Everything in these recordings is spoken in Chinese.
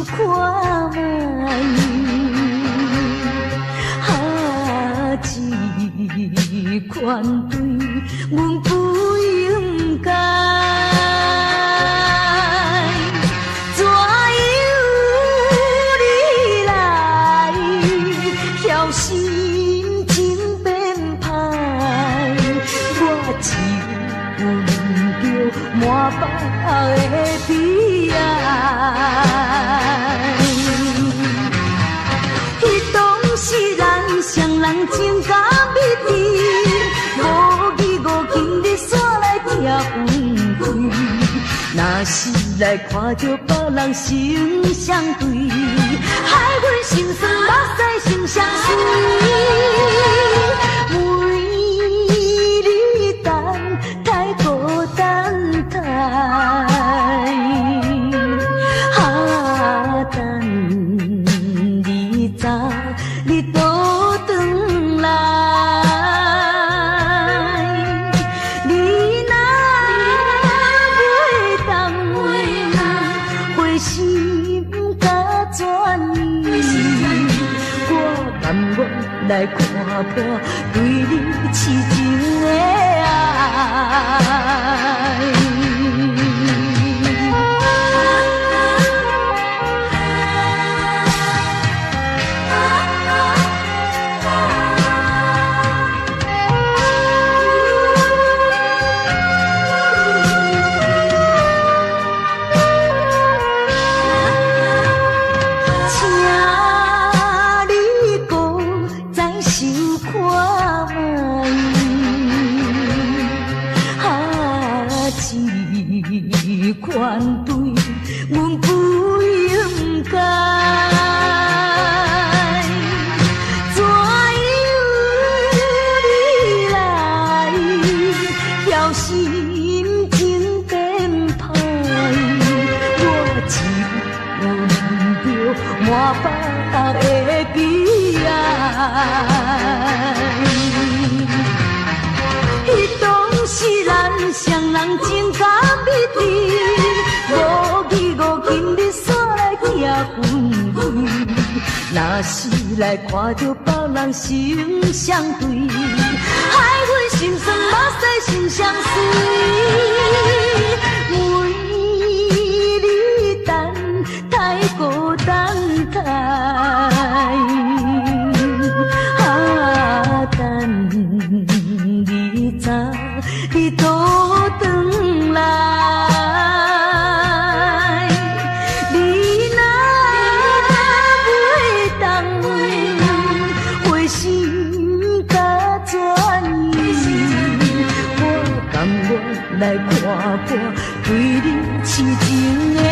看卖，这款对阮不应该，怎由你来晓心情变歹？我只闻着满腹的悲哀。迄当时咱双人情甲蜜甜，无义无情你煞来拆分开。若是来看着别人成相对，害阮心酸目屎成相随。每日等太孤单太，等你早你倒转来。你若袂当回心甲转意，我甘愿来看破对你痴情的爱。款对阮不应该，怎由你来晓心情变歹？我只闻着满腹的悲哀。迄当时咱双人情甲蜜甜，无义无情你煞来拆分开。若是来看着别人成相对，害阮心酸目屎成相随。每日等太孤单太，等你早你倒转来。你若袂当回心甲转意，我甘愿来看破对你痴情的爱。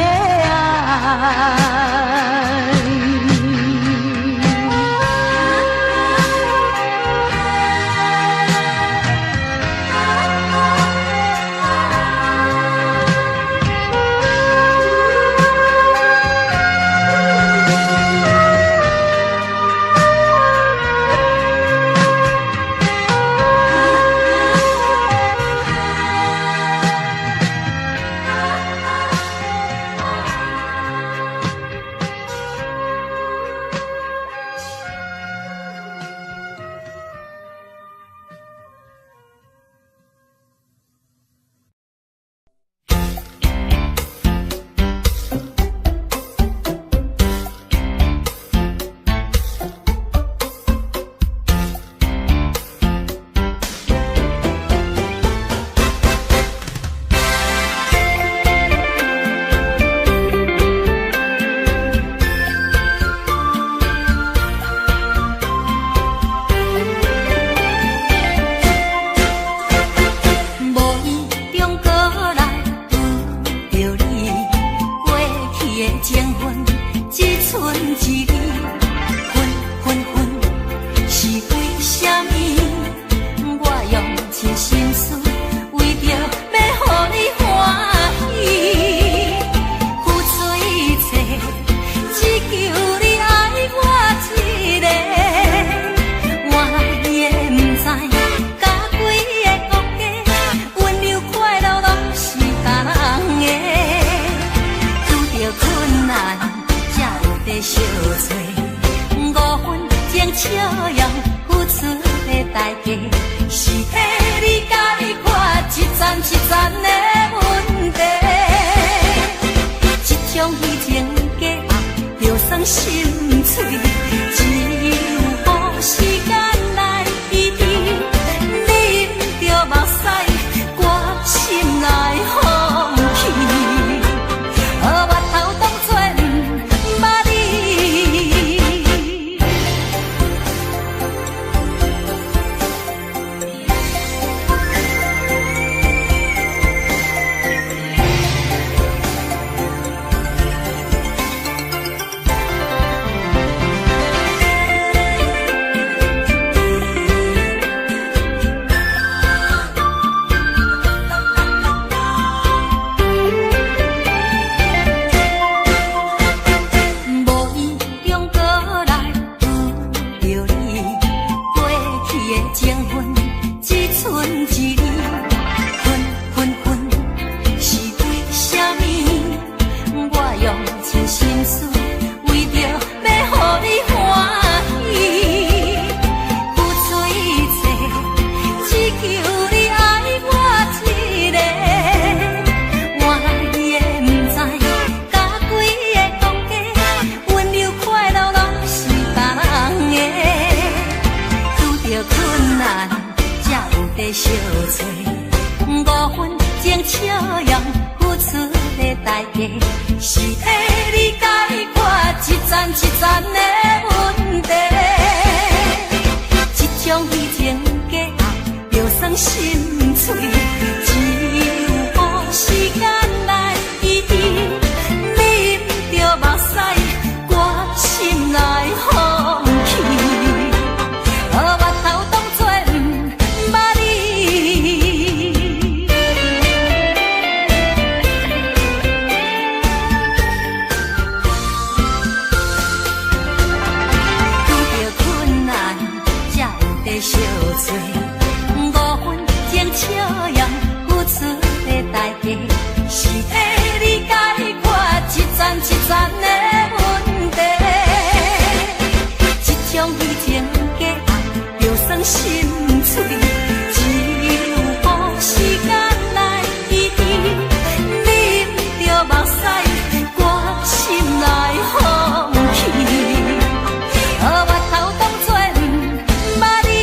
心碎，只有予时间来医治。啉着目屎，我心内放弃，我头当作毋捌你。相找，5分钟笑容付出的代价，是替你解决一层一层的问题。这种虚情假爱，就算心碎，只有予时间来医治。啉着目屎，我心内放弃。小嘴，5分钟笑容付出的代价，是替你解决一层一层的问题。这种虚情假爱，就算心碎，只有予时间来医治。啉着目屎，我心内放弃，我头当作毋捌你。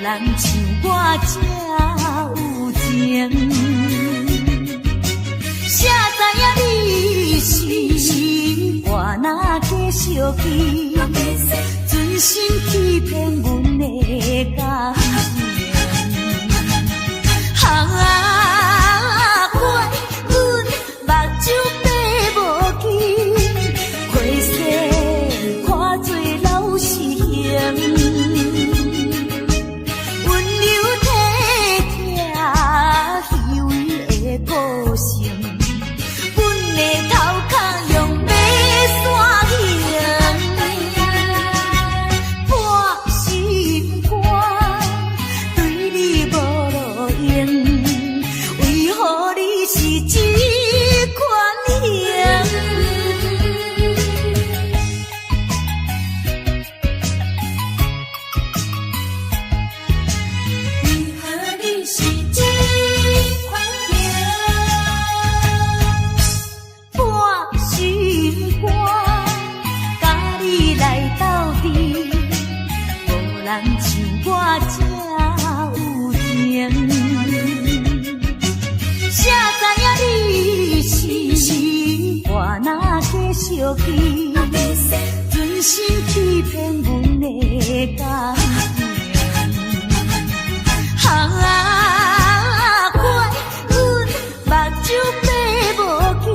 人像我这有情，谁知影你是我若继续去，存心欺骗阮的感情。怪阮目睭闭无去，花色看做老是形。个性，阮的头壳用马线形，破心肝，对你无路用，为何你是这款型？为何你是这款型？人像我这有情，谁知影你是我若继续去，存心欺骗阮的感情。怪阮目睭闭无去，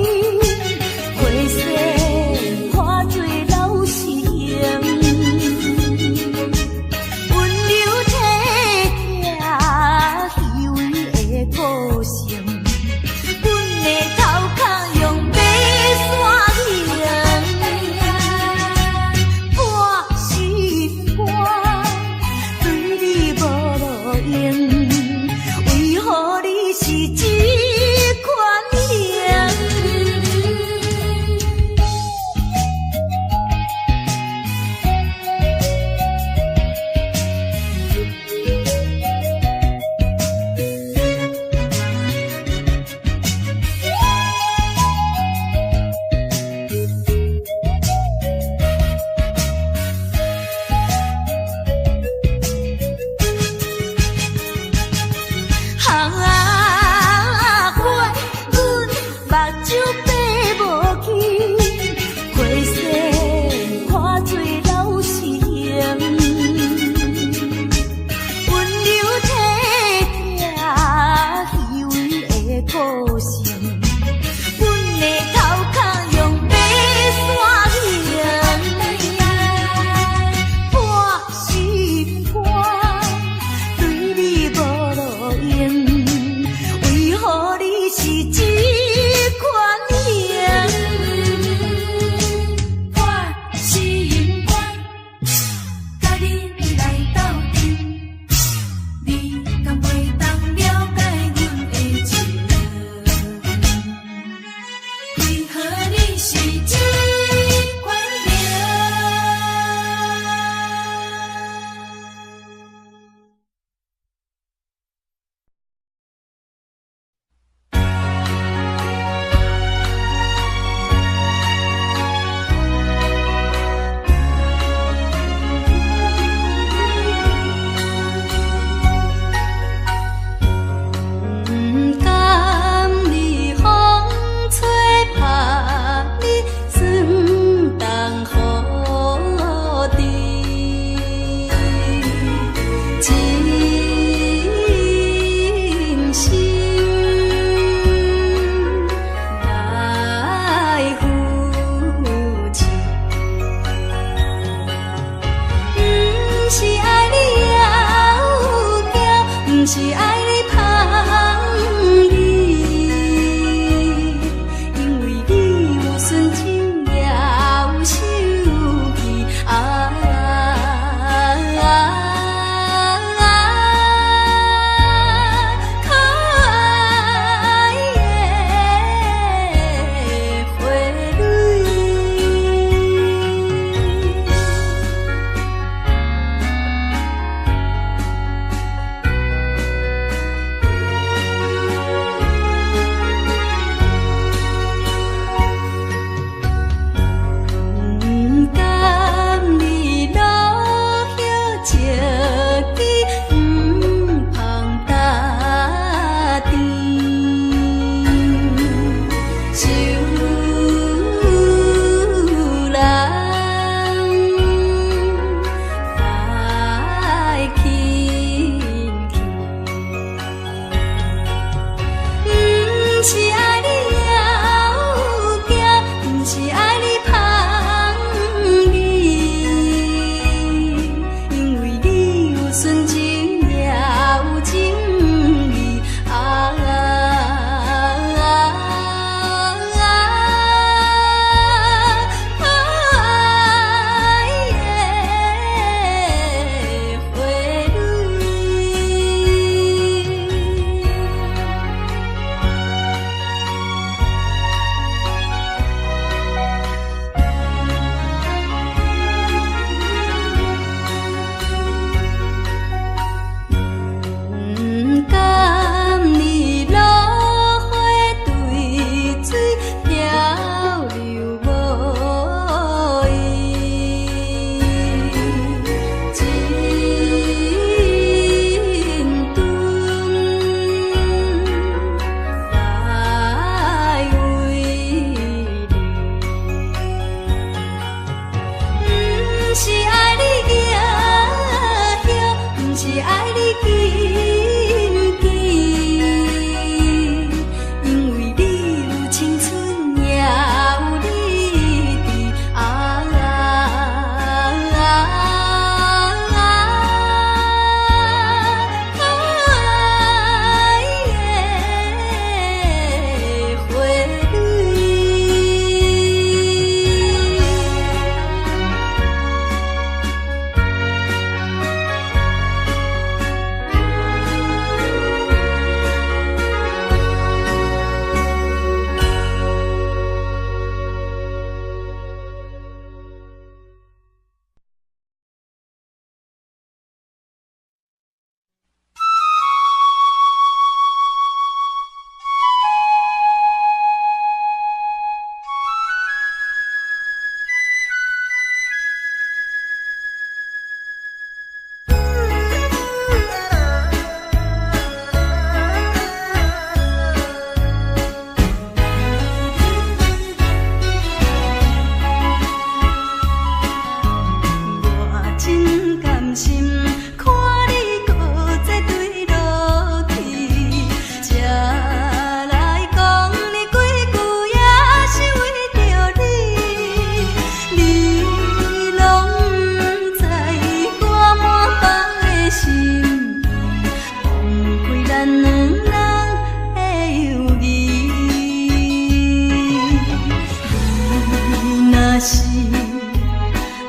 若是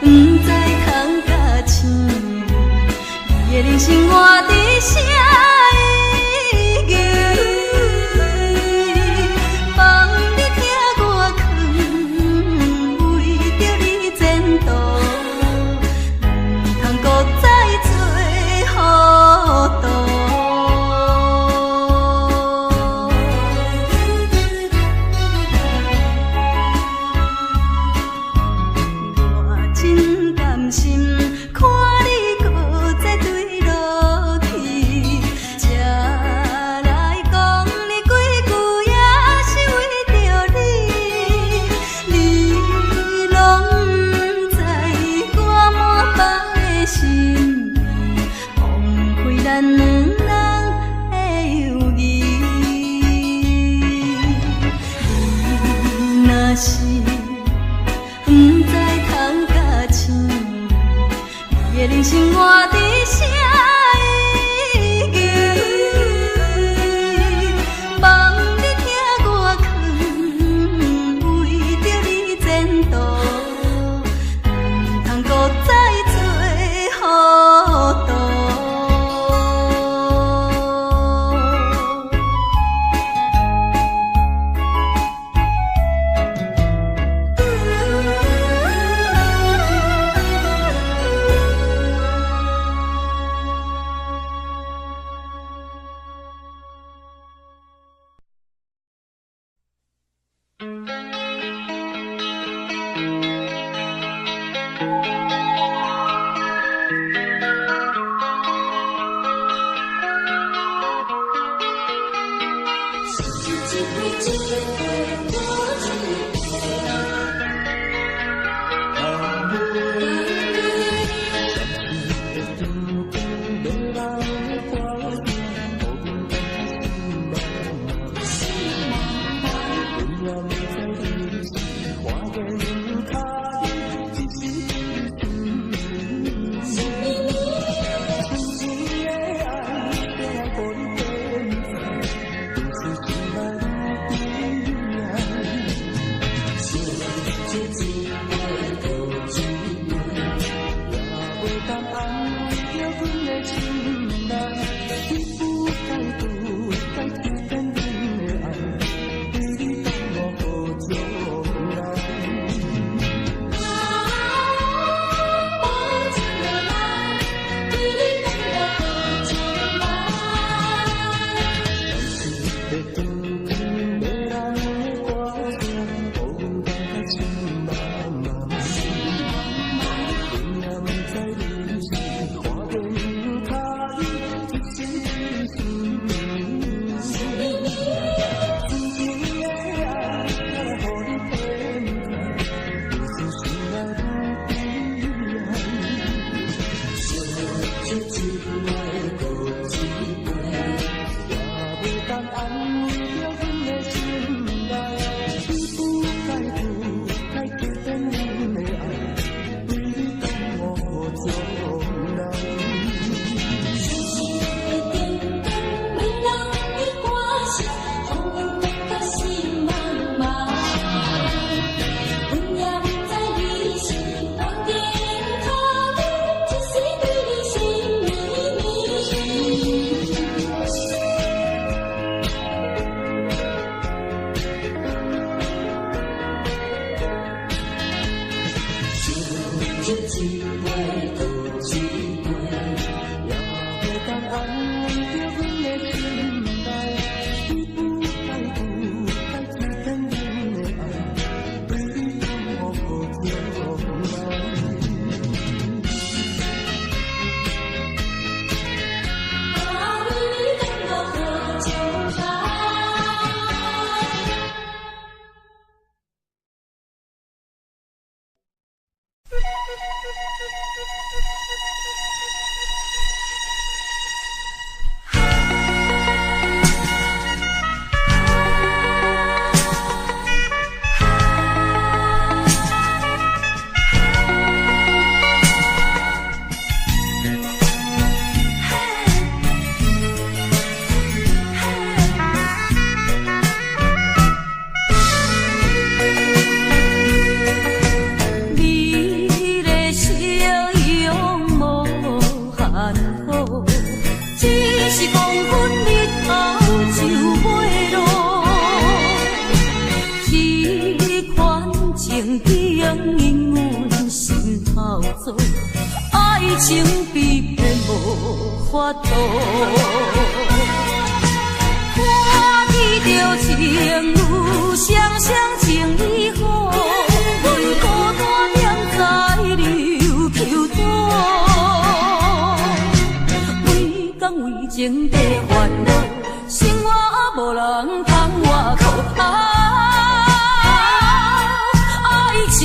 不知通甲醒，你的人生活伫啥意义？放你听我劝，为着你前途，不通搁再做糊涂。我真甘心看你搁再对落去，才来讲你几句，也是为着你。你拢不知我满腹的心意，枉费咱两人的友谊。你若是不知通甲醒，你的人生活伫啥意义？放你听我劝，为着你前途，不通搁再做糊涂。情比骗无法度。看见着情侣双双情意好，阮孤单踮在流坵岛。为讲为情地烦恼，生活无人通外靠。爱情。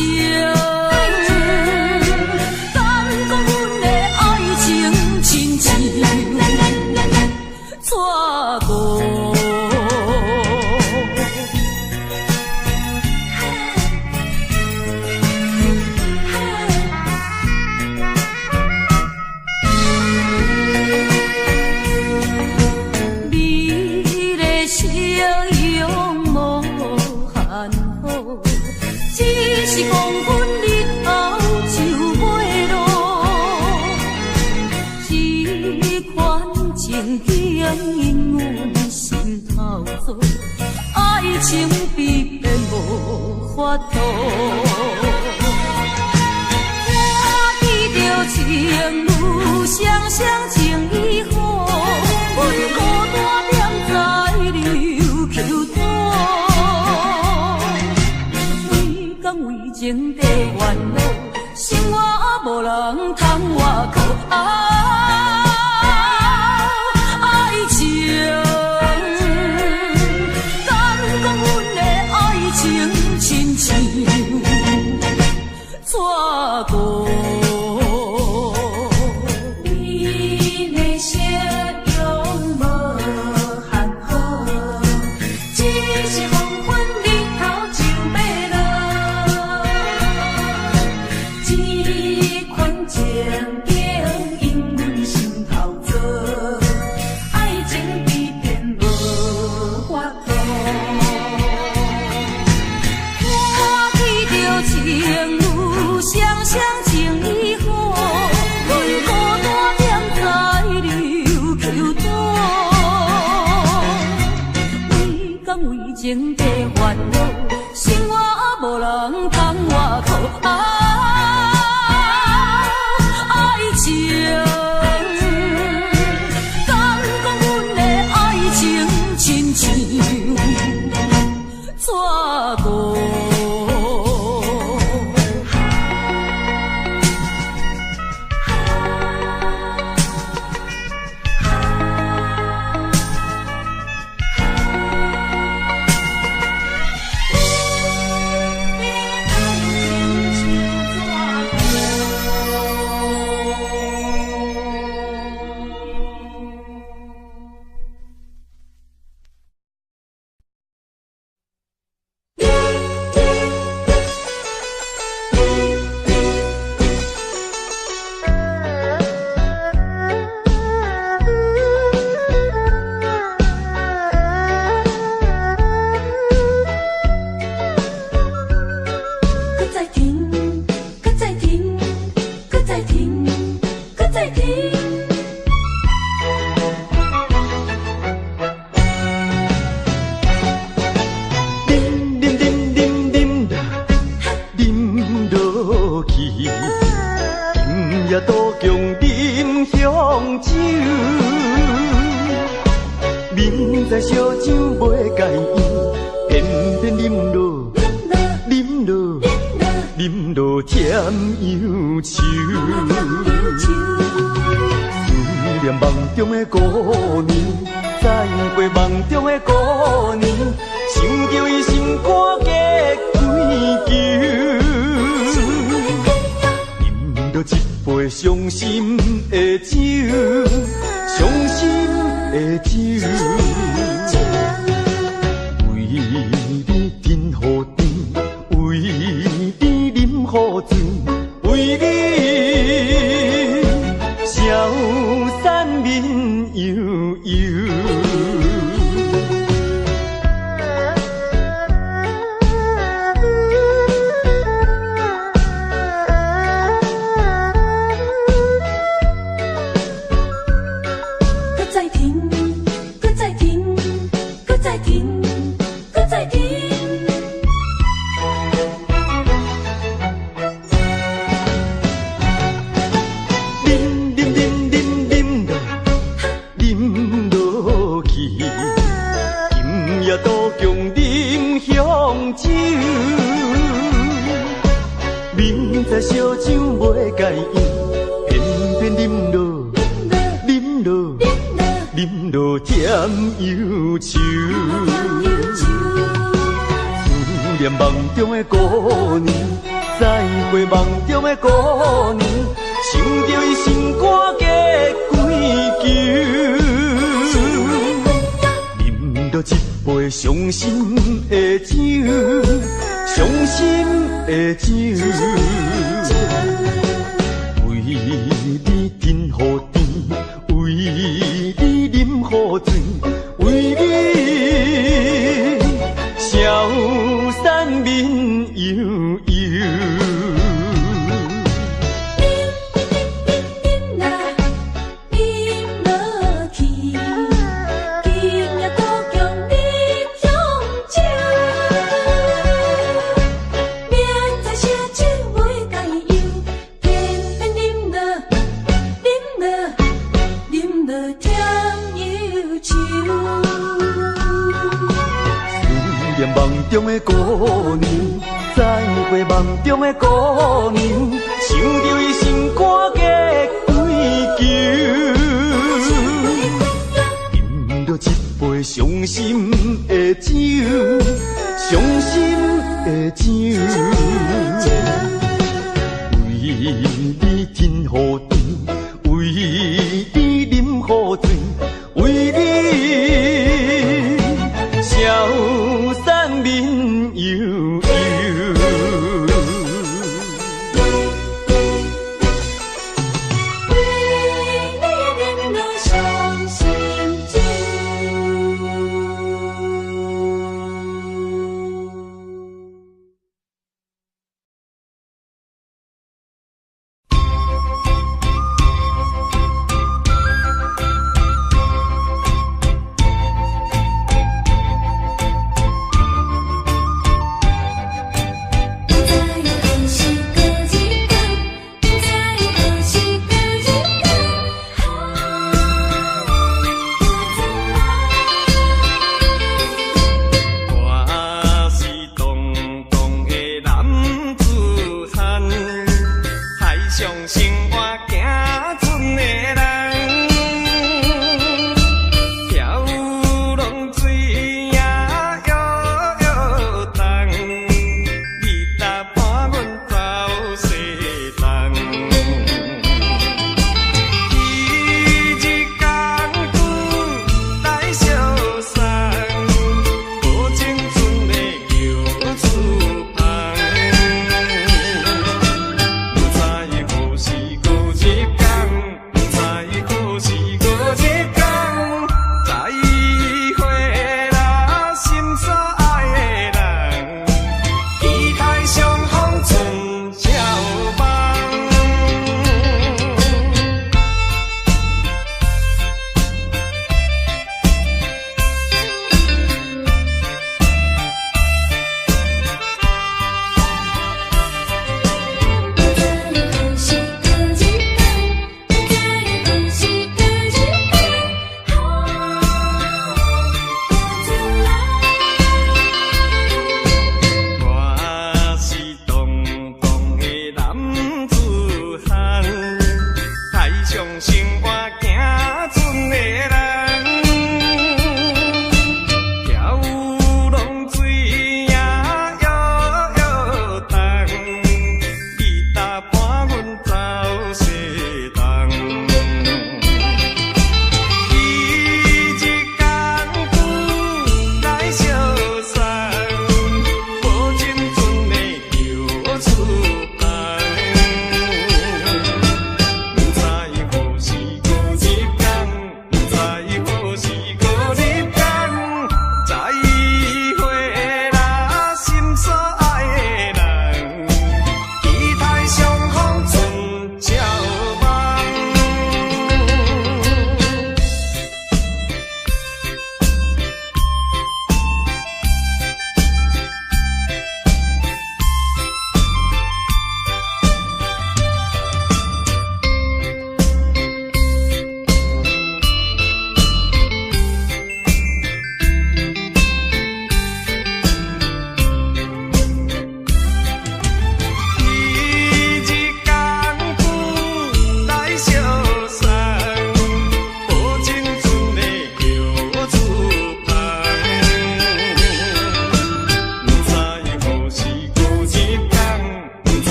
爱情比骗无法度，看见着情侣双双情意好，阮孤单踮在流坵岛。为讲为情地烦恼，生活无人通外靠。情地烦恼，生活无人通外靠。爱情，敢讲阮的爱情亲像纸糊。烧酒袂解饮，偏偏饮落，饮落，饮落甜忧愁。思念梦中的姑娘，再会梦中的姑娘，想着伊心肝价几球。饮着一杯伤心的酒，伤心的酒。为你甜乎甜，为你饮乎醉，为你消散面悠悠。梦中的姑娘，再会梦中的姑娘，想着伊心肝价几球。饮着一杯伤心的酒，伤心的酒。为你甜乎甜，为你饮乎醉，为你消散面悠悠。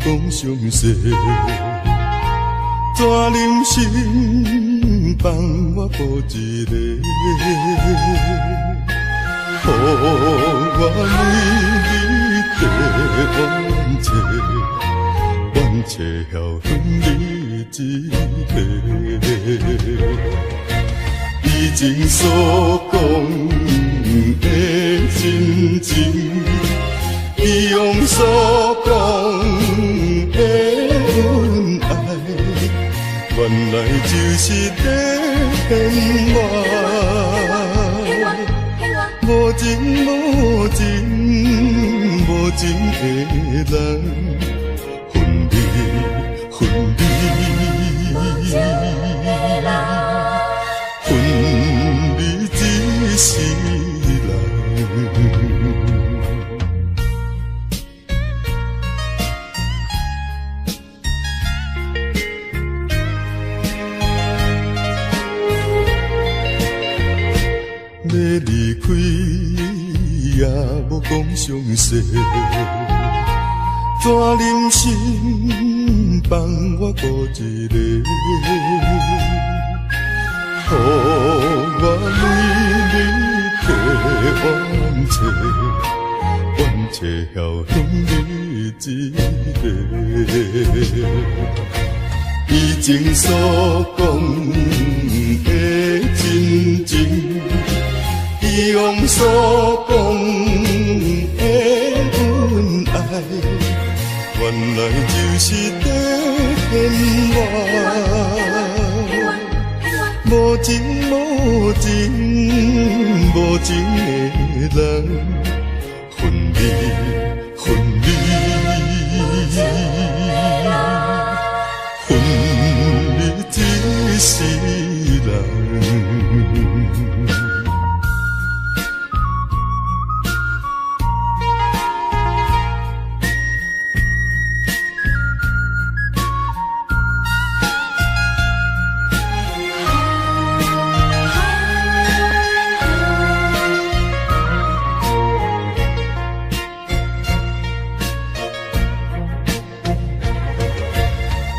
讲详细，怎忍心放我孤一个？予我为你地冤切，冤切晓恨你一个。以前所讲的真情，以往所讲的恩爱，原来就是在骗我。无情无情无情的人，分离分离，分离一世人。要离开也无讲详细，怎忍心放我孤一个？予我为你地冤切，冤切晓恨你一个。以前所讲的真情，以往所讲的恩爱，原来就是在骗我。无情无情无情的人，分离分离，分离一世人。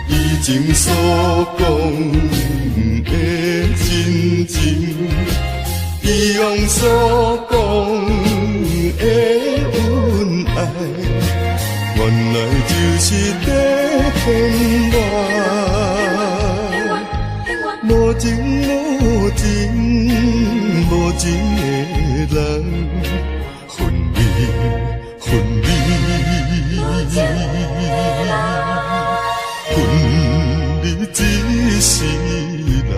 以前所讲的真情，以往所讲的恩爱，原来就是在骗我。无情无情无情的人，分离分离，分离一世人。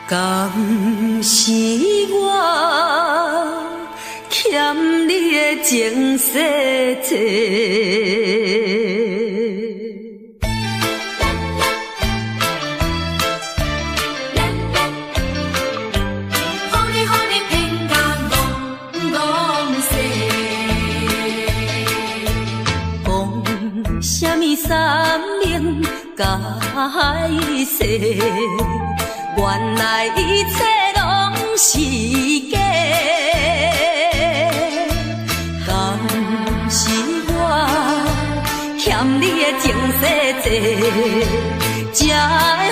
敢是我欠你的情世多？什么三明解释？原来一切拢是假。敢是我欠你的情世多，才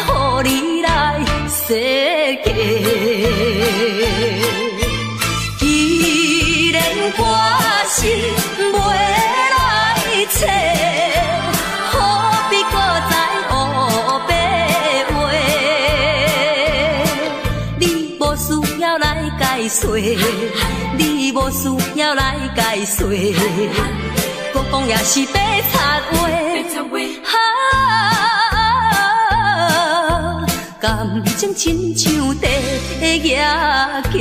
会予你来世界？既然我是袂来找。你无需要来解说，搁讲也是白插话。感情亲像地野鸡。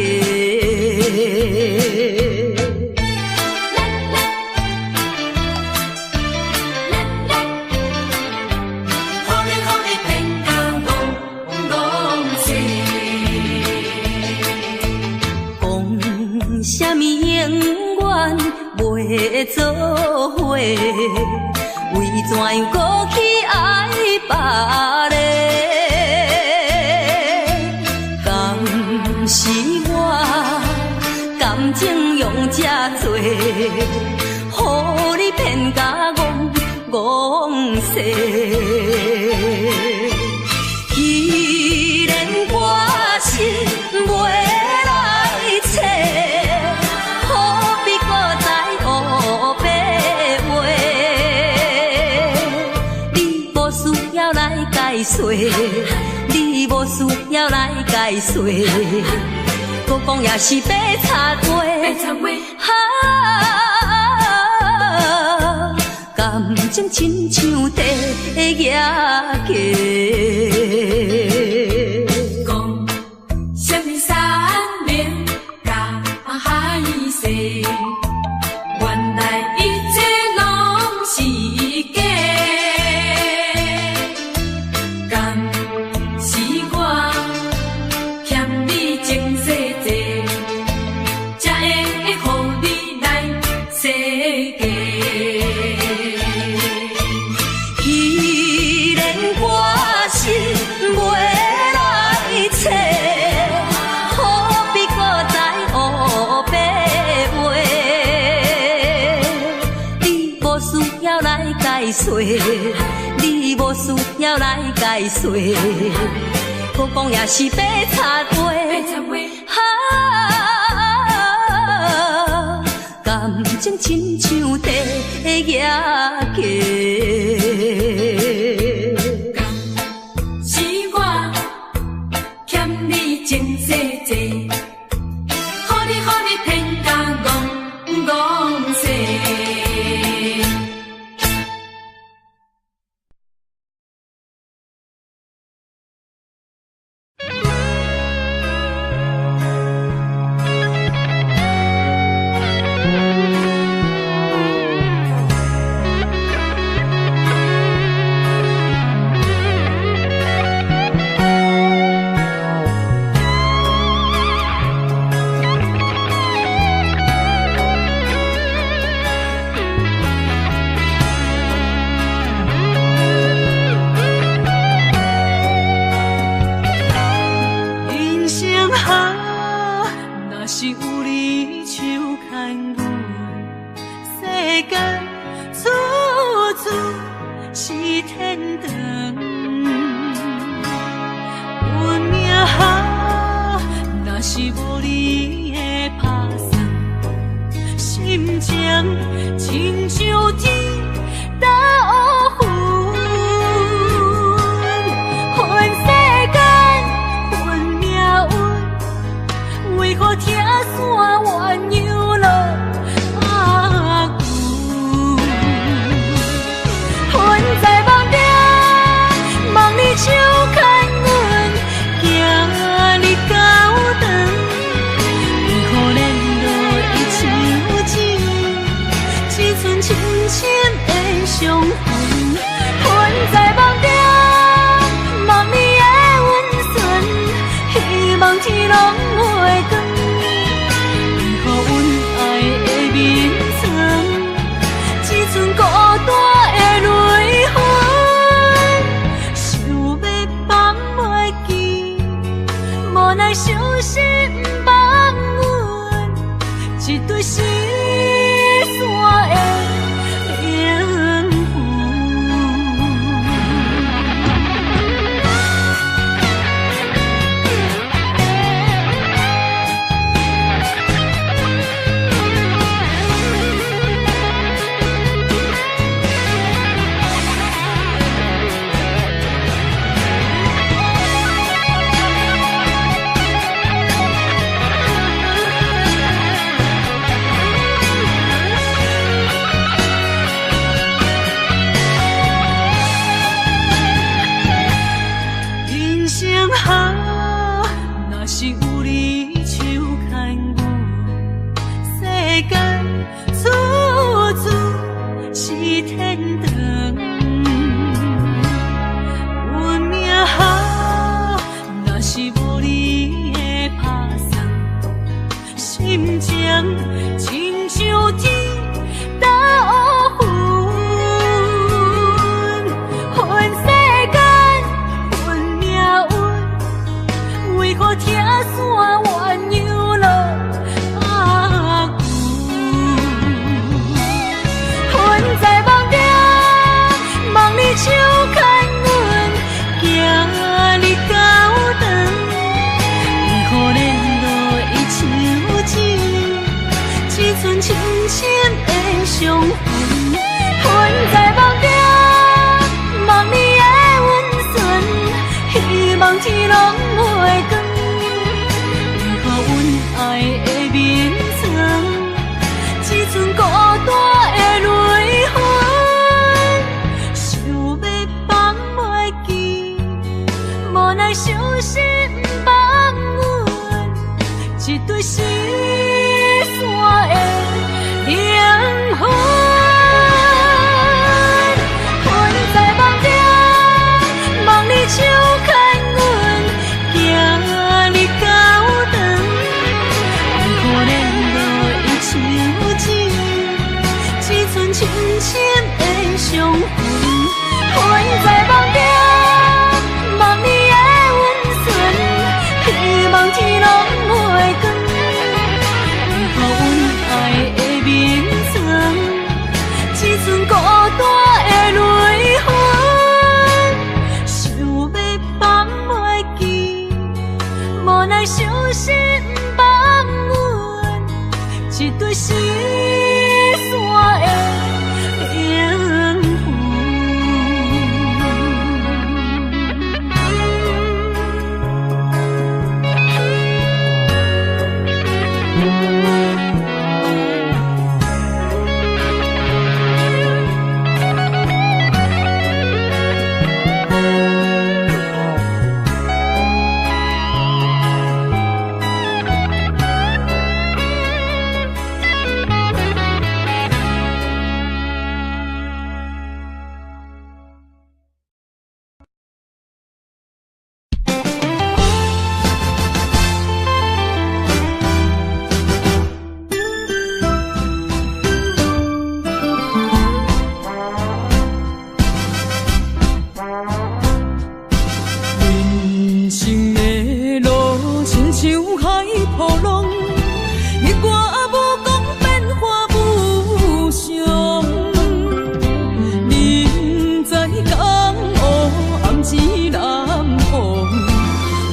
什么永远袂做伙？为怎样搁去爱别个？敢是我感情用这多，予你骗甲戆世。既然我是袂你无需要来解说，搁讲也是白插话。感情亲像地野鸡。讲什么三明甲海誓，原来一切拢是假。你无需要来解说，搁讲也是白插话。感情亲像地野鸡。是我欠你情世多，予你骗甲戆世。手牵阮行深的相逢，困在梦中，梦你的温存，希望天拢袂光，为何阮爱的眠床，只剩孤单的泪痕，想要放袂记，无奈伤心放阮一对失散的灵魂。人生好，若是有你手牵我，世间处处是天堂。运命好，若是无你的打算，心情亲像天打乌云，恨世间恨命运，为何听线鸳鸯落阿牛？困在梦中，梦你手牵阮，行日高长，为何联络伊手指，只剩深深的伤痕？困在梦中，梦你的温存，希望天拢袂光，为何阮爱的眠床，只剩孤单的泪痕，想要放袂记，无奈伤心放阮一对失散的灵魂。困在梦中，梦你手牵阮，行日高长，为何联络伊手指，只剩深深的伤痕？困在梦中，梦你的温存，希望天拢袂光，为何阮爱的眠床，只剩孤单的泪痕，想要放袂记，无奈伤心放阮一对失散的灵魂。人生的路亲像海波浪，日月无讲变化无常。人在江湖，暗自南风，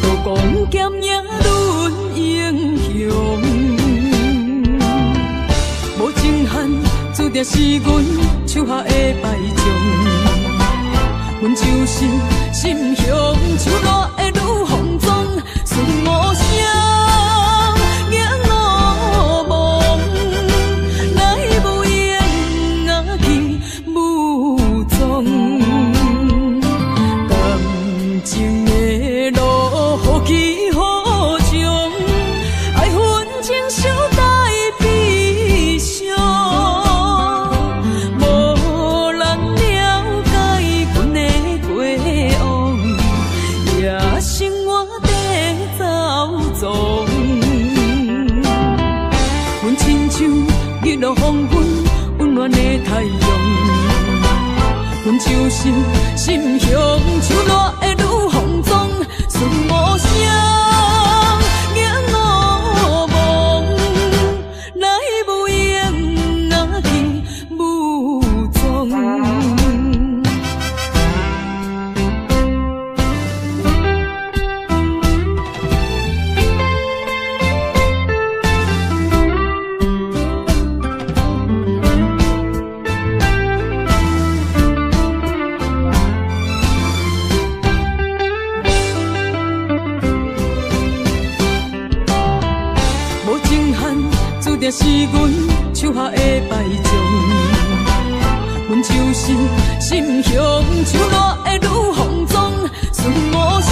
都讲剑影论英雄。无情限，注定是阮手下的败将。阮就是心向手热的女风妆，顺无声，行路梦，来无影啊去无踪。感情的路，好起好将，爱恨情伤带悲伤。无太阳，阮就是心向像热的女风妆，顺无声，眼乌蒙，来无影啊去无踪。是阮手下的败将，阮就是心向像热的女风妆，顺无声，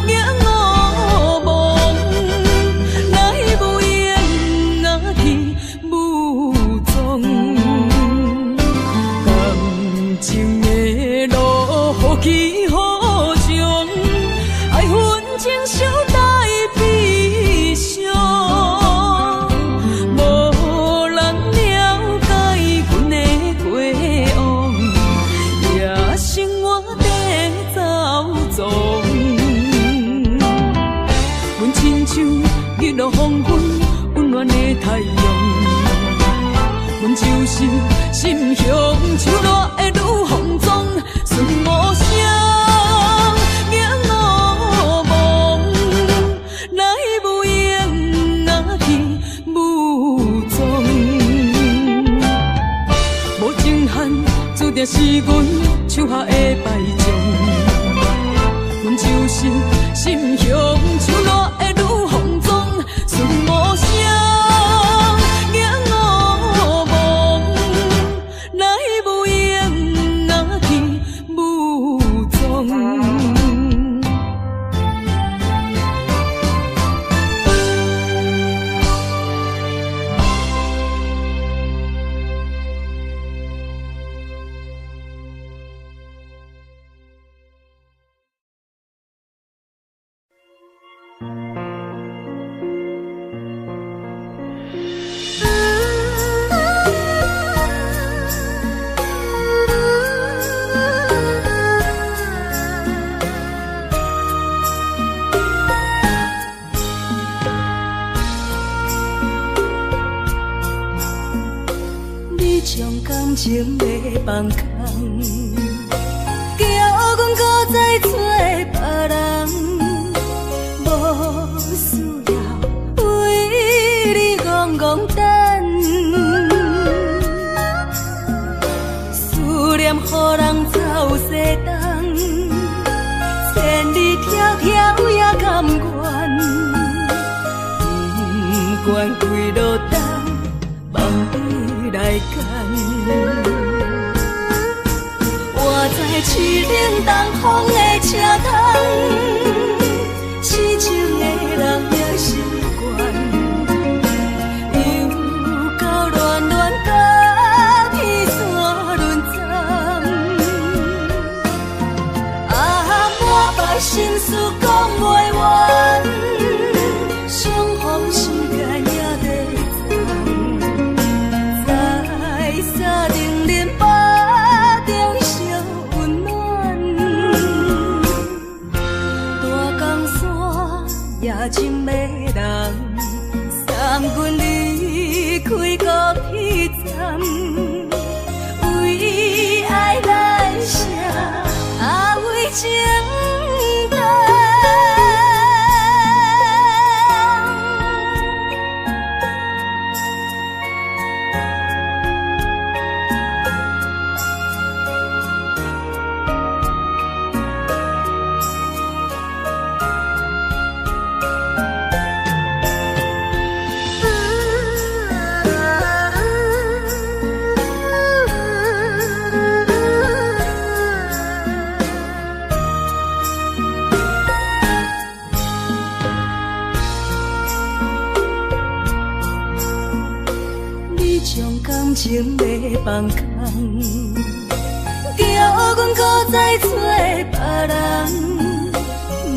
眼乌蒙，来无影啊去无踪。感情的路，好起好将，爱恨情伤带悲伤。日落黄昏，温暖的太阳，阮就是心向像热的女风妆，顺无声，眼乌蒙，来无影啊去无踪。无情限，注定是阮手下的败将，阮就是心向像热的女风妆。顺无声，眼乌蒙，来无影啊去无踪。情要放空，叫阮搁再找别人，无需要为你戆戆等，思念予人走西东，千里迢迢也甘愿，不管几路东，梦回来干。我在市顶东风的车窗，痴情的人也习惯，又到乱乱甲天山轮站。啊，满腹心事讲袂完，相逢时间也在藏，在山顶林巴。夜深的人，送阮离开高铁站，为爱来写，为情等。情要放空，叫阮搁再找别人，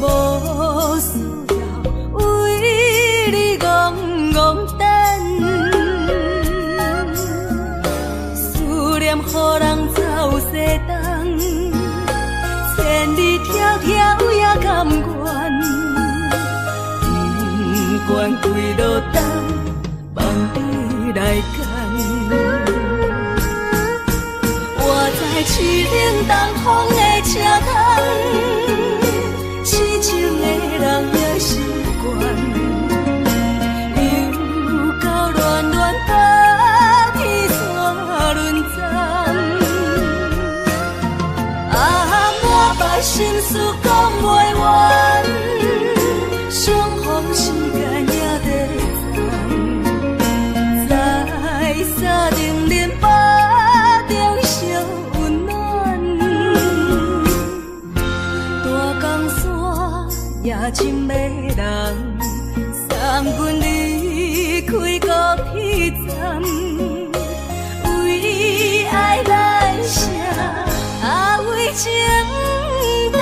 无需要为你戆戆等，念，予人走西东，千里迢迢也甘愿，不管归路东，梦里来干。我在市岭东风的车头，痴情的人也习惯，又到乱乱把天线轮转。满腹心事讲袂完，相逢时间也在站，在山顶林巴中相温暖。大江山也真迷人，送阮离开高铁站，为爱来写为情淡。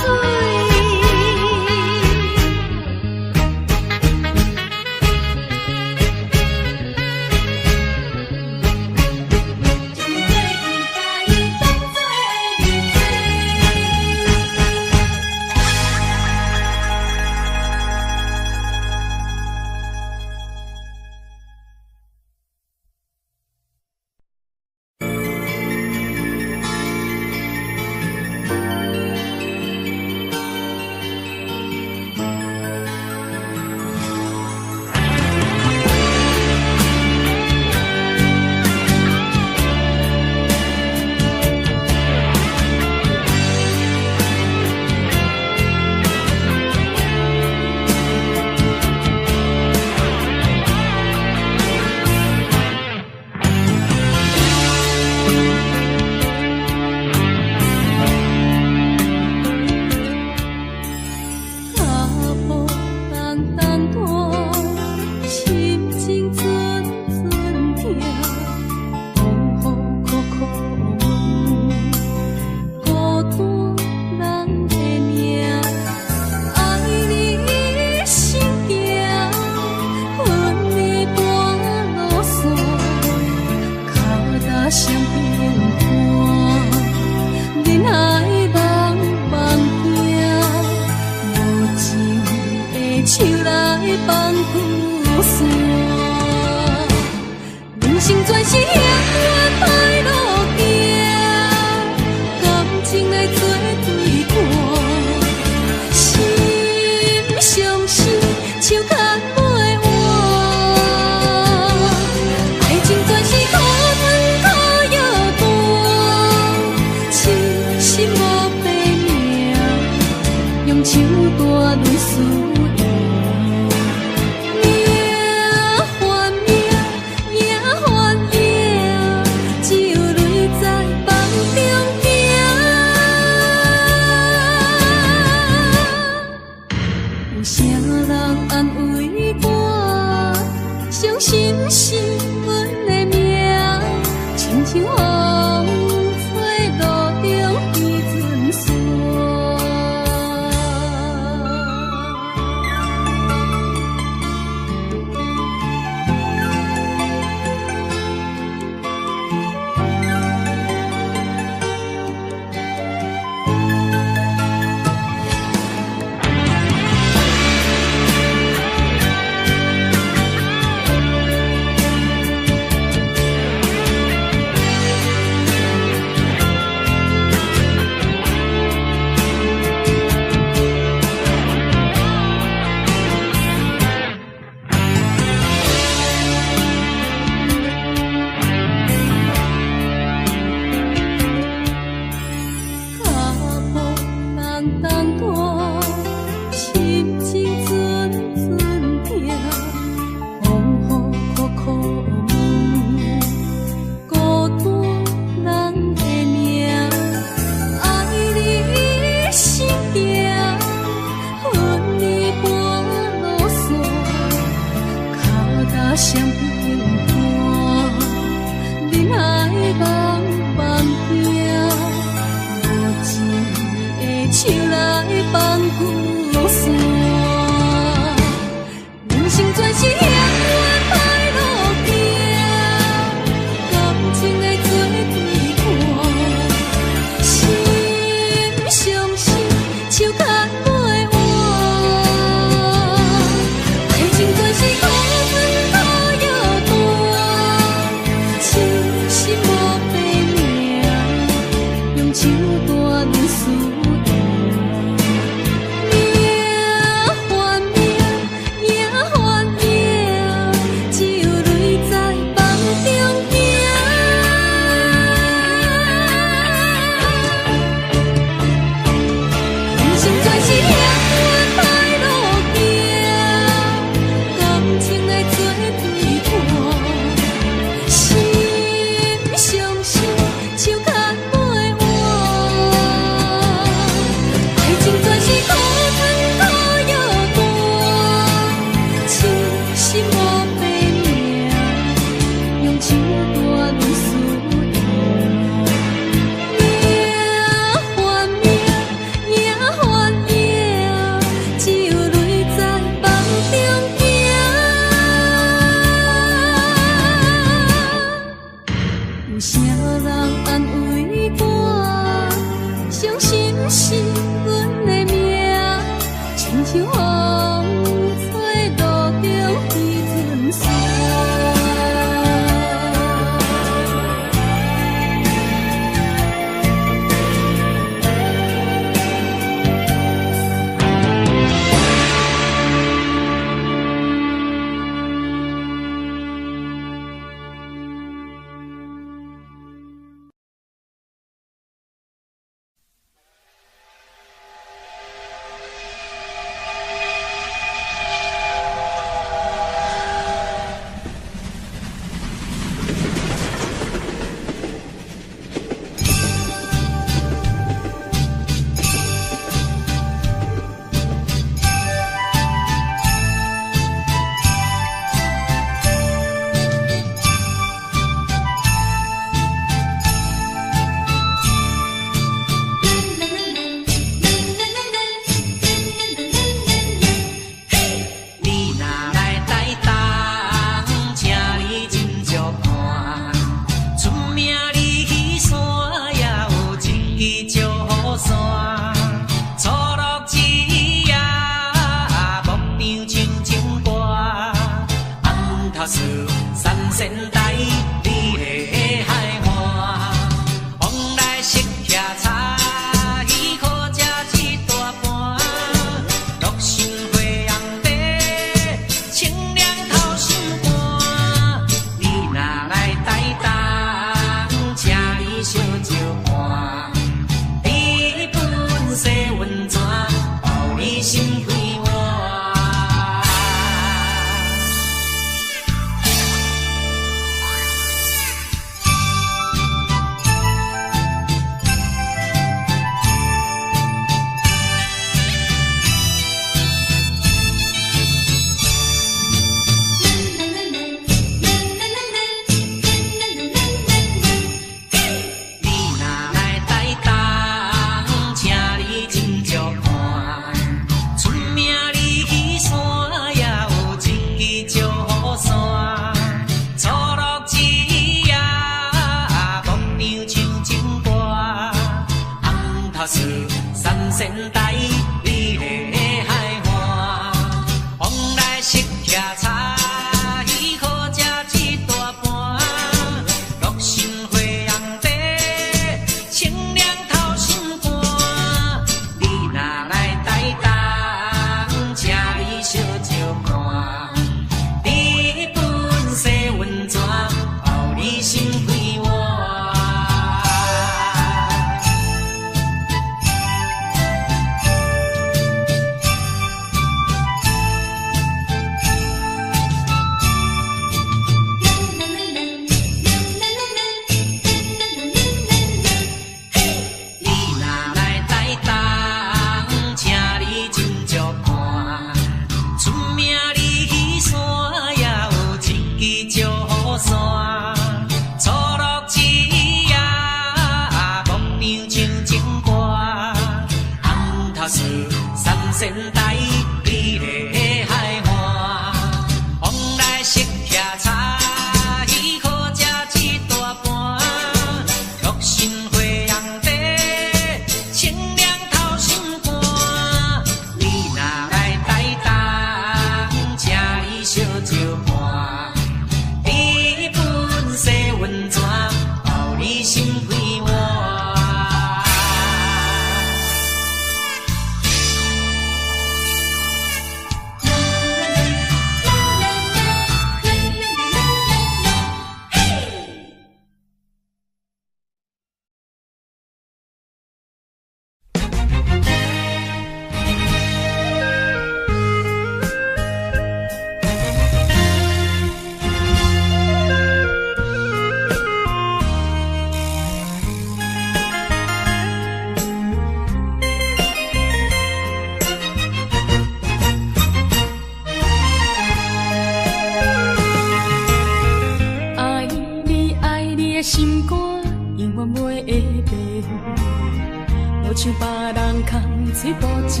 像别人空嘴布子，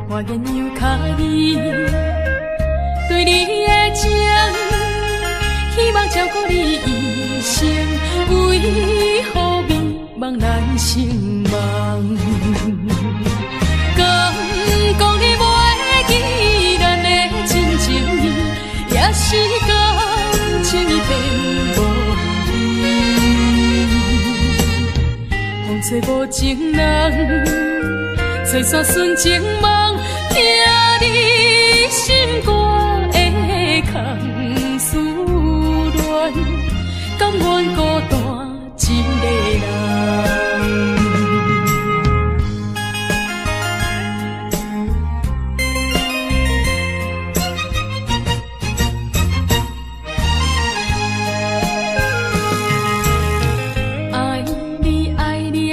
我言又卡意。对你的情，希望照顾你一生，为何迷茫难成梦？敢讲你袂记咱的真情意，也是感情已变无味。风吹无情人，吹散纯情梦，听你心肝的空思恋，甘愿孤单一个人。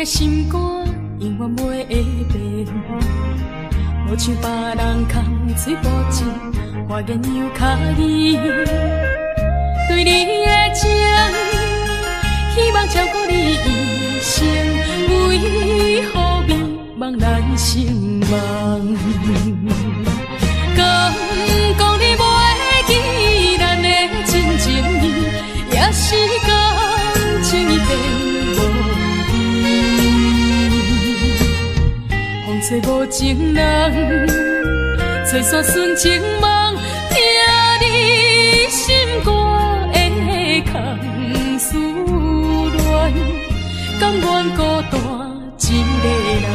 心肝永远袂会变，无像别人空嘴布子，我言又卡意。对你的情，希望照顾你一生，为何迷茫难成梦？敢讲你袂记咱的真情意，也是感情已变。吹无情人，吹散纯情梦，听你心肝的空思恋，甘愿孤单一个人。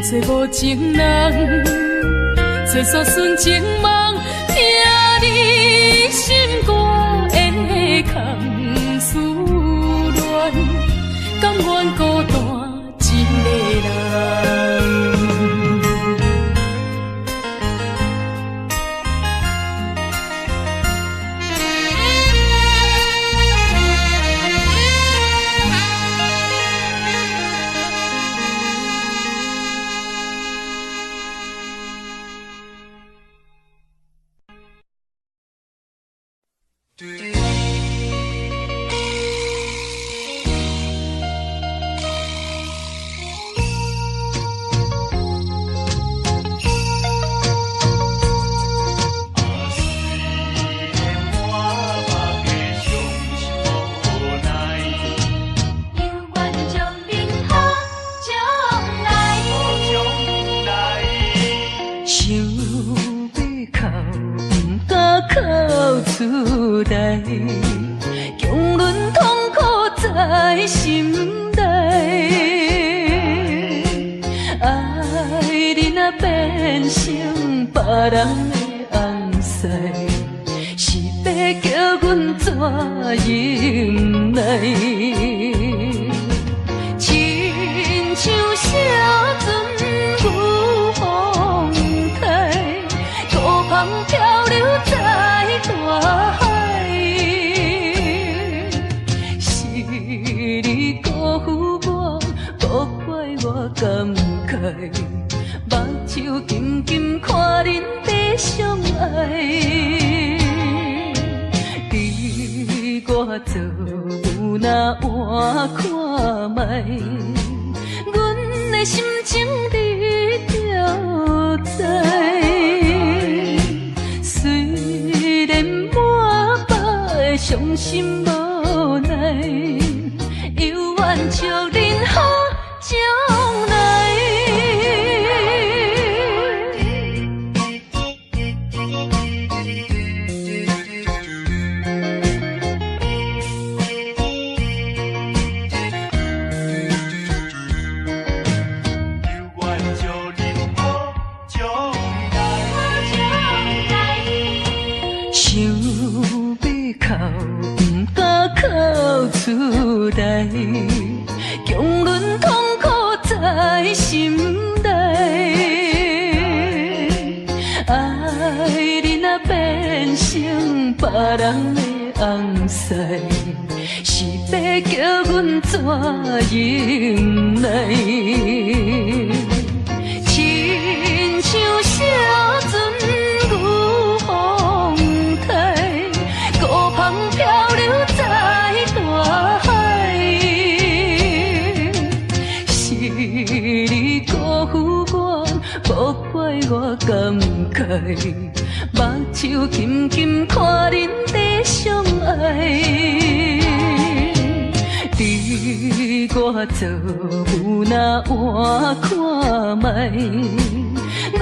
吹无情人，吹散纯情梦，听你心肝的空思恋，甘愿孤单一个人。强忍痛苦在心内，爱你若变成别人的红婿，是要叫阮怎忍耐？亲像小船有风台，孤帆漂流在大海。你辜负我，无怪我感慨，目睭紧紧看恁在相爱。你我做有哪换看卖，阮的心情你就知。虽然满腹的伤心无奈，犹原祝恁好将来。想要哭，出来，强忍痛苦在心内。爱你若变成别人的红婿，是要叫阮怎忍耐？亲像小船牛风台，孤帆漂流在大海。是你辜负我，无怪我感慨，目睭轻轻看恁在相爱。你我做有哪换看觅，阮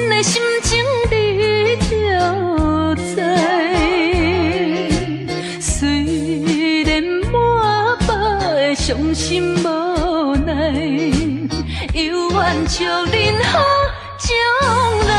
的心情你就知。虽然满腹的伤心无奈，犹愿祝恁好将来。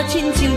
亲像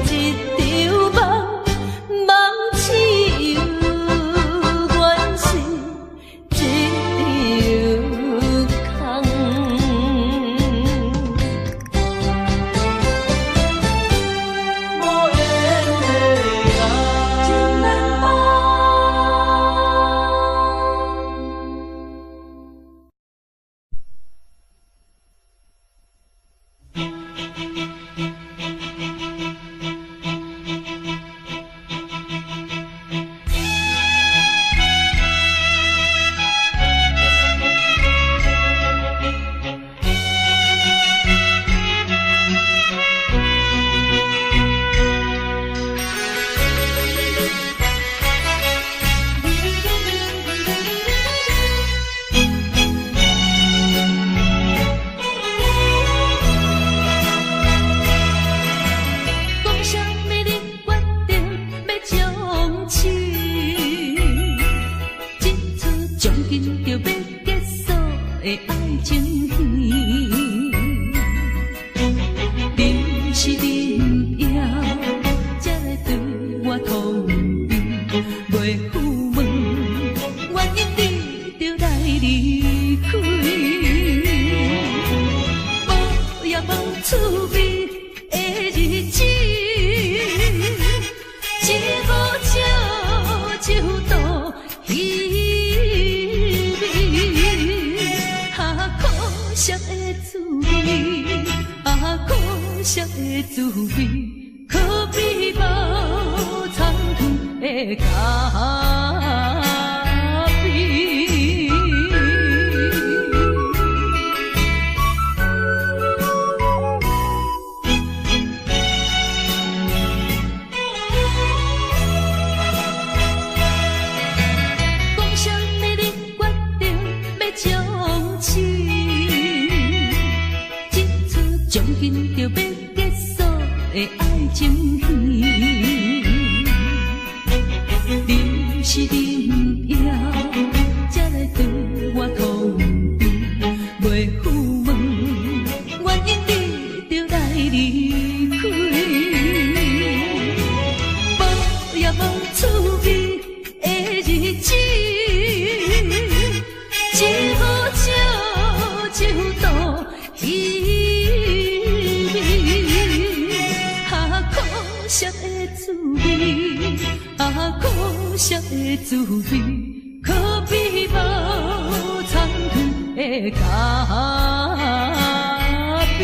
要结束的爱情戏，你是恁要才来对我通知，袂赴问原因你就来离开，无也无趣味的日子，一壶酒酒倒稀微，可惜的滋味，可惜的滋味，可比无参团的咖啡。讲什么你决定要将痴，这出将近就要结束的爱情戏，你是恁要才来对我通知，袂赴问原因你就来离开，无也无趣味的日子，一壶酒酒倒稀微，可惜的滋味，可惜的滋味，可比无参团的咖啡。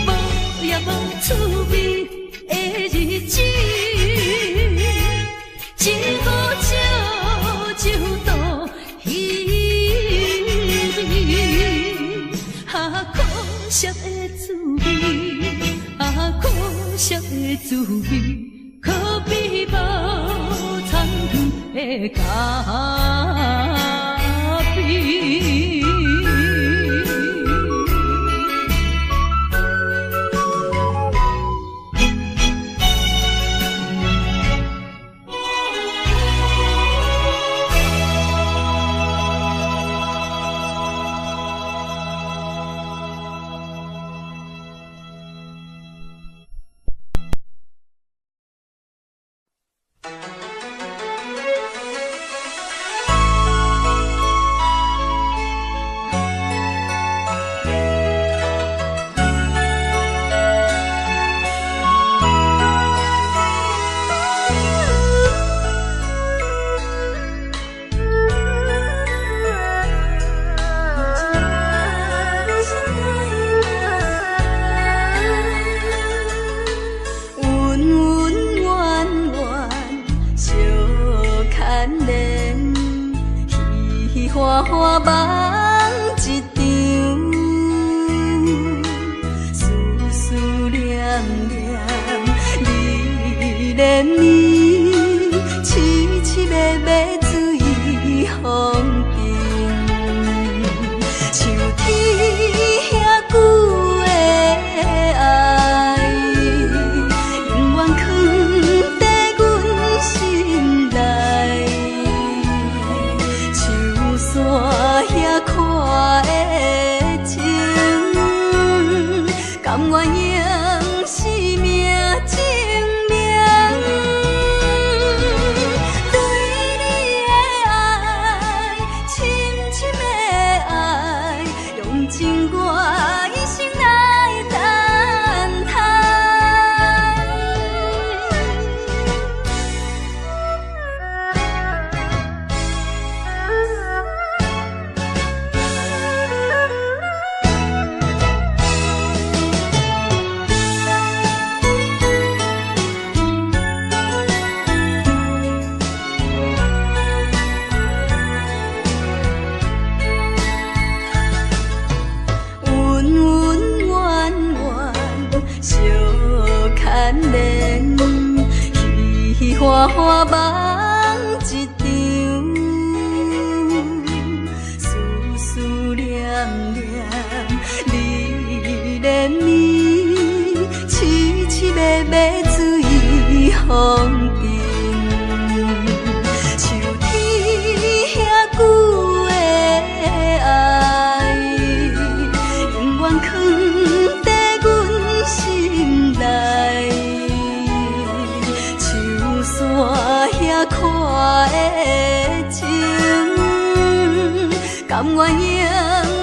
无也无趣味的日子，一壶酒酒倒稀微，可惜的滋味，可惜的滋味，可比无参团的咖啡。花花梦一场，思思念念，你恋你，凄凄密密水风景，像天遐久的爱，永远藏在阮心内。山遐看的情，甘愿用生命证明，对你的爱，深深的爱，用情我一生来等待。恋恋，喜喜欢欢梦一场，思思念念，你恋你，凄凄密密醉风中。像天遐久的爱，永远藏在阮心内。像山遐看的情，甘愿用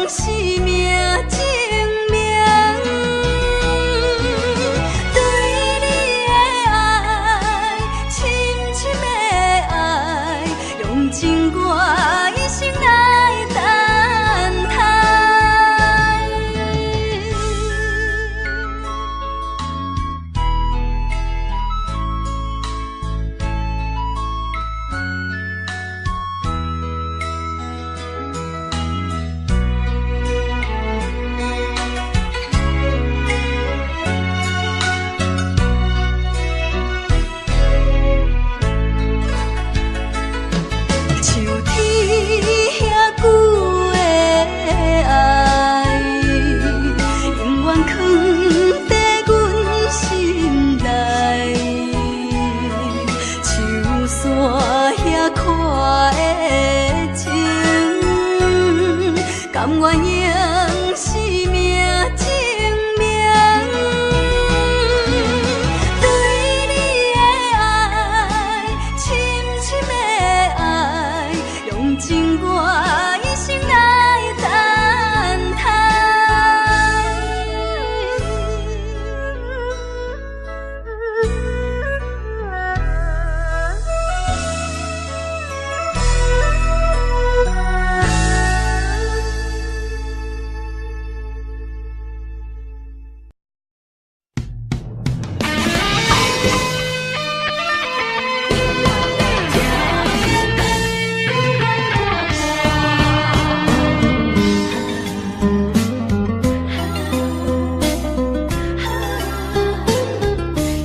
生命证明。对你的爱，深深的爱，用情我一生来等待。像天遐久的爱，永远藏在阮心内。像山遐看的情，甘愿用生命证明。对你的爱，深深的爱，用情我一生来等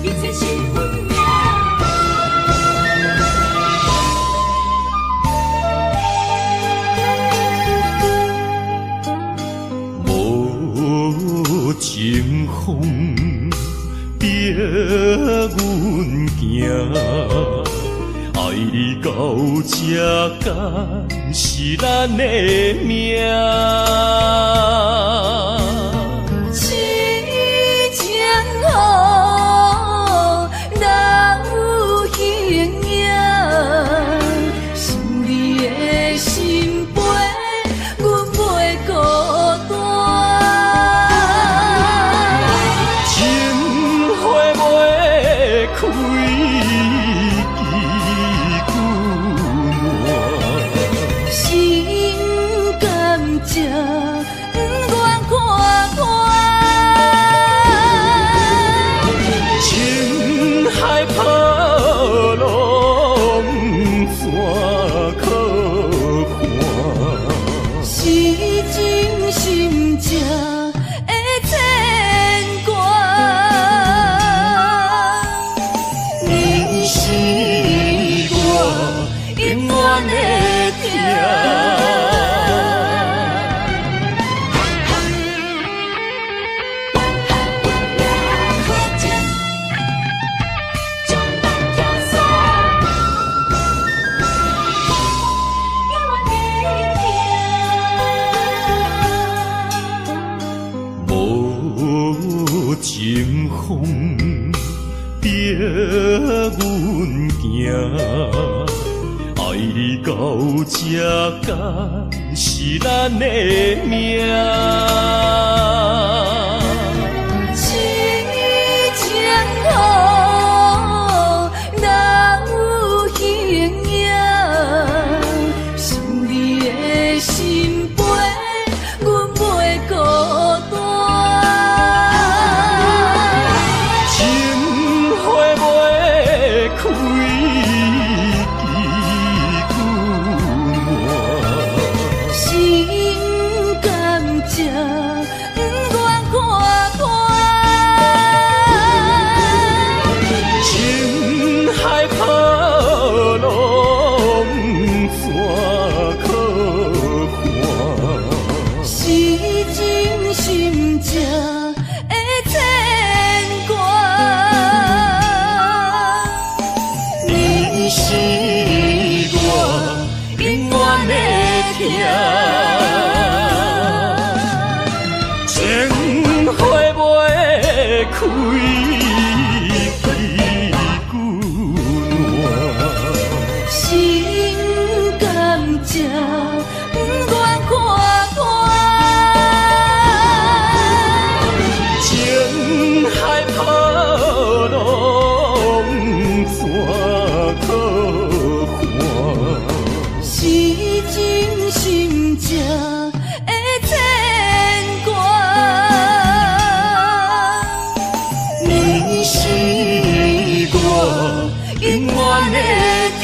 一切是运命。无情风逼阮行，爱你到这敢是咱的命。痴情好，哪有形影？想你的心悲，阮袂孤单。情花袂开，心甘情不愿看看，情海波浪怎可看？是真心正的牵挂。你是我永远的疼。无情风逼阮行，爱你到这敢是咱的命。痴情好，哪有形影？想你的心悲，阮袂孤单。情花袂开，心甘情花袂开，枝久烂。心甘蔗不愿看破，情海波浪山可看。是真心正的牵挂，你是我永远的疼。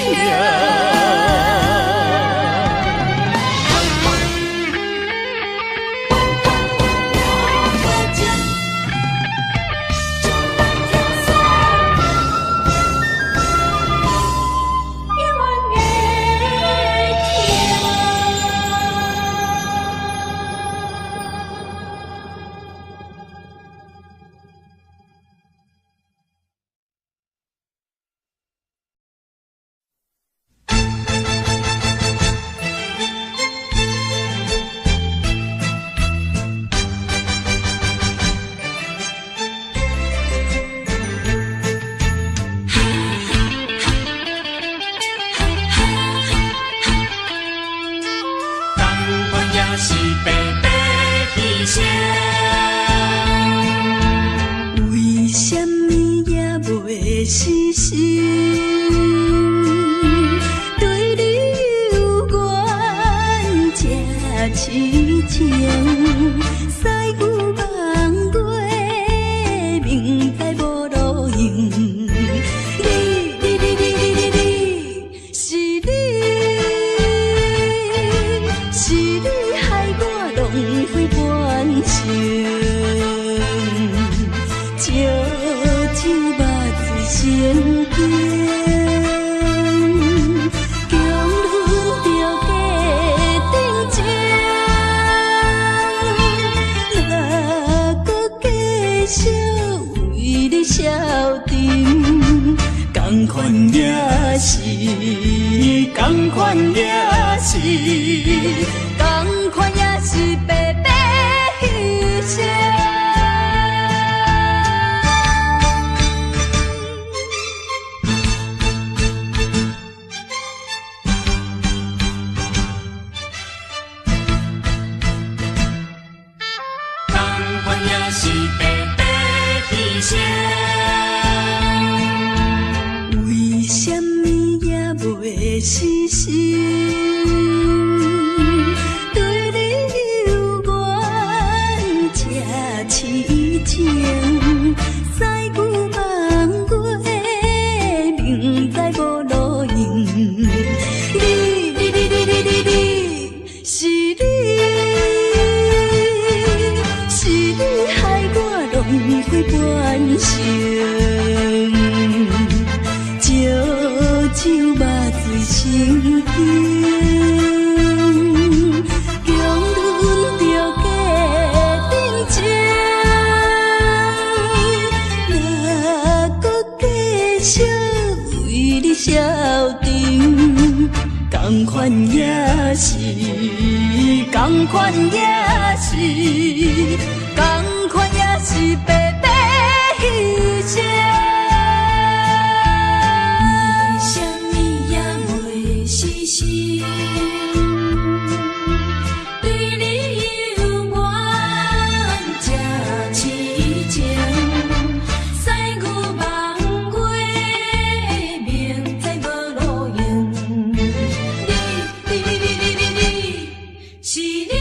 为什么也袂死心？对你有缘这痴情，西牛望月，明知无路用。是你，是你害我浪费半生。烧酒肉醉成冰，强忍着假定情，哪搁继续为你消沉？同款也是，同款也是，同款也是白白牺牲。为什么也袂死心？对你有缘这痴情，西牛望月，明知无路用。是你，是你害我浪费半生。烧酒肉醉成冰，强忍着假定情，哪搁继续为你消沉？同款也是，同款也是，同款也是白白牺牲。对你有缘这痴情，西牛望月，明知无路用。是你，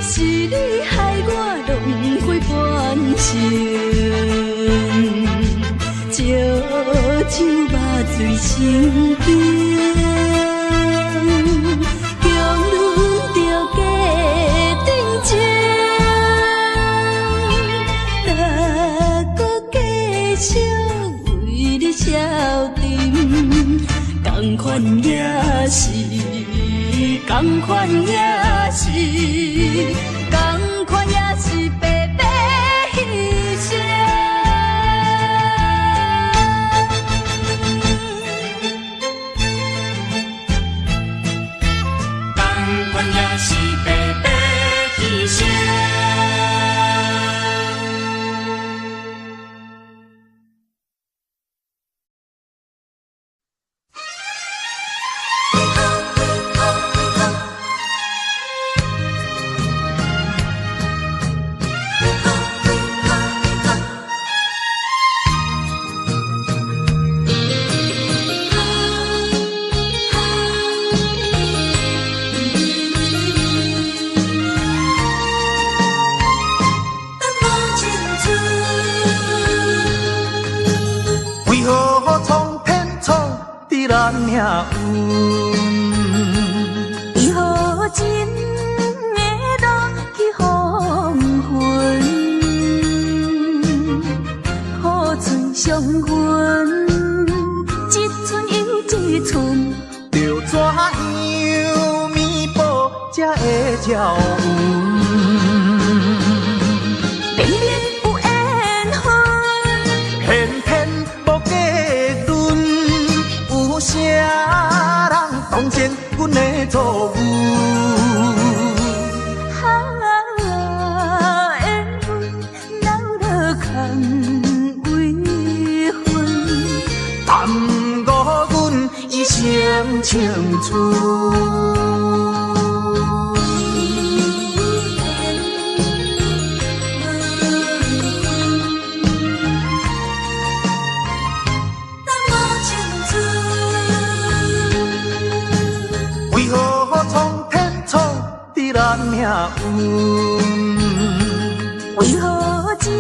是你害我浪费半生。烧酒肉醉成冰，强忍着假定情，哪搁继续为你消沉？同款也是，同款也是，同款也是白白牺牲。伤痕，一寸又一寸，着怎样弥补才会照阮？明明有缘分，偏偏无结论，有啥人当真阮的错误？缘分留落空为分，耽误阮一生青春。为何苍天创伫咱命运？为何情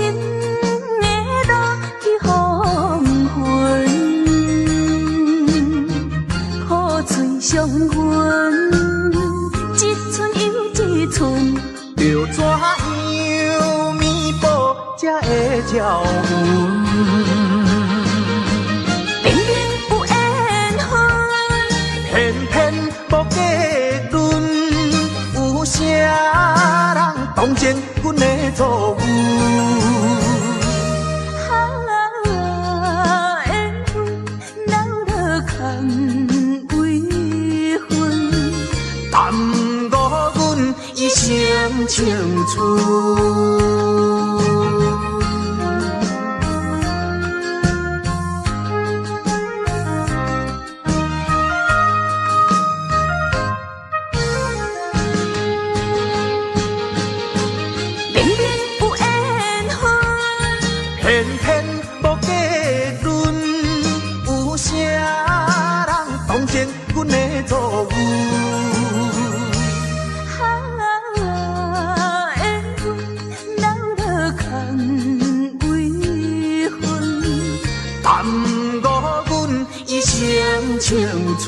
会落去黄昏？雨水伤痕，一寸又一寸，着怎样弥补才会照阮？明明有缘分，偏偏无结论，有啥人当真阮的错误？缘分留落空为分，耽误阮一生青春。偏偏无结论，有啥人当真阮的错误？缘分留落空为分，耽误阮一生青春。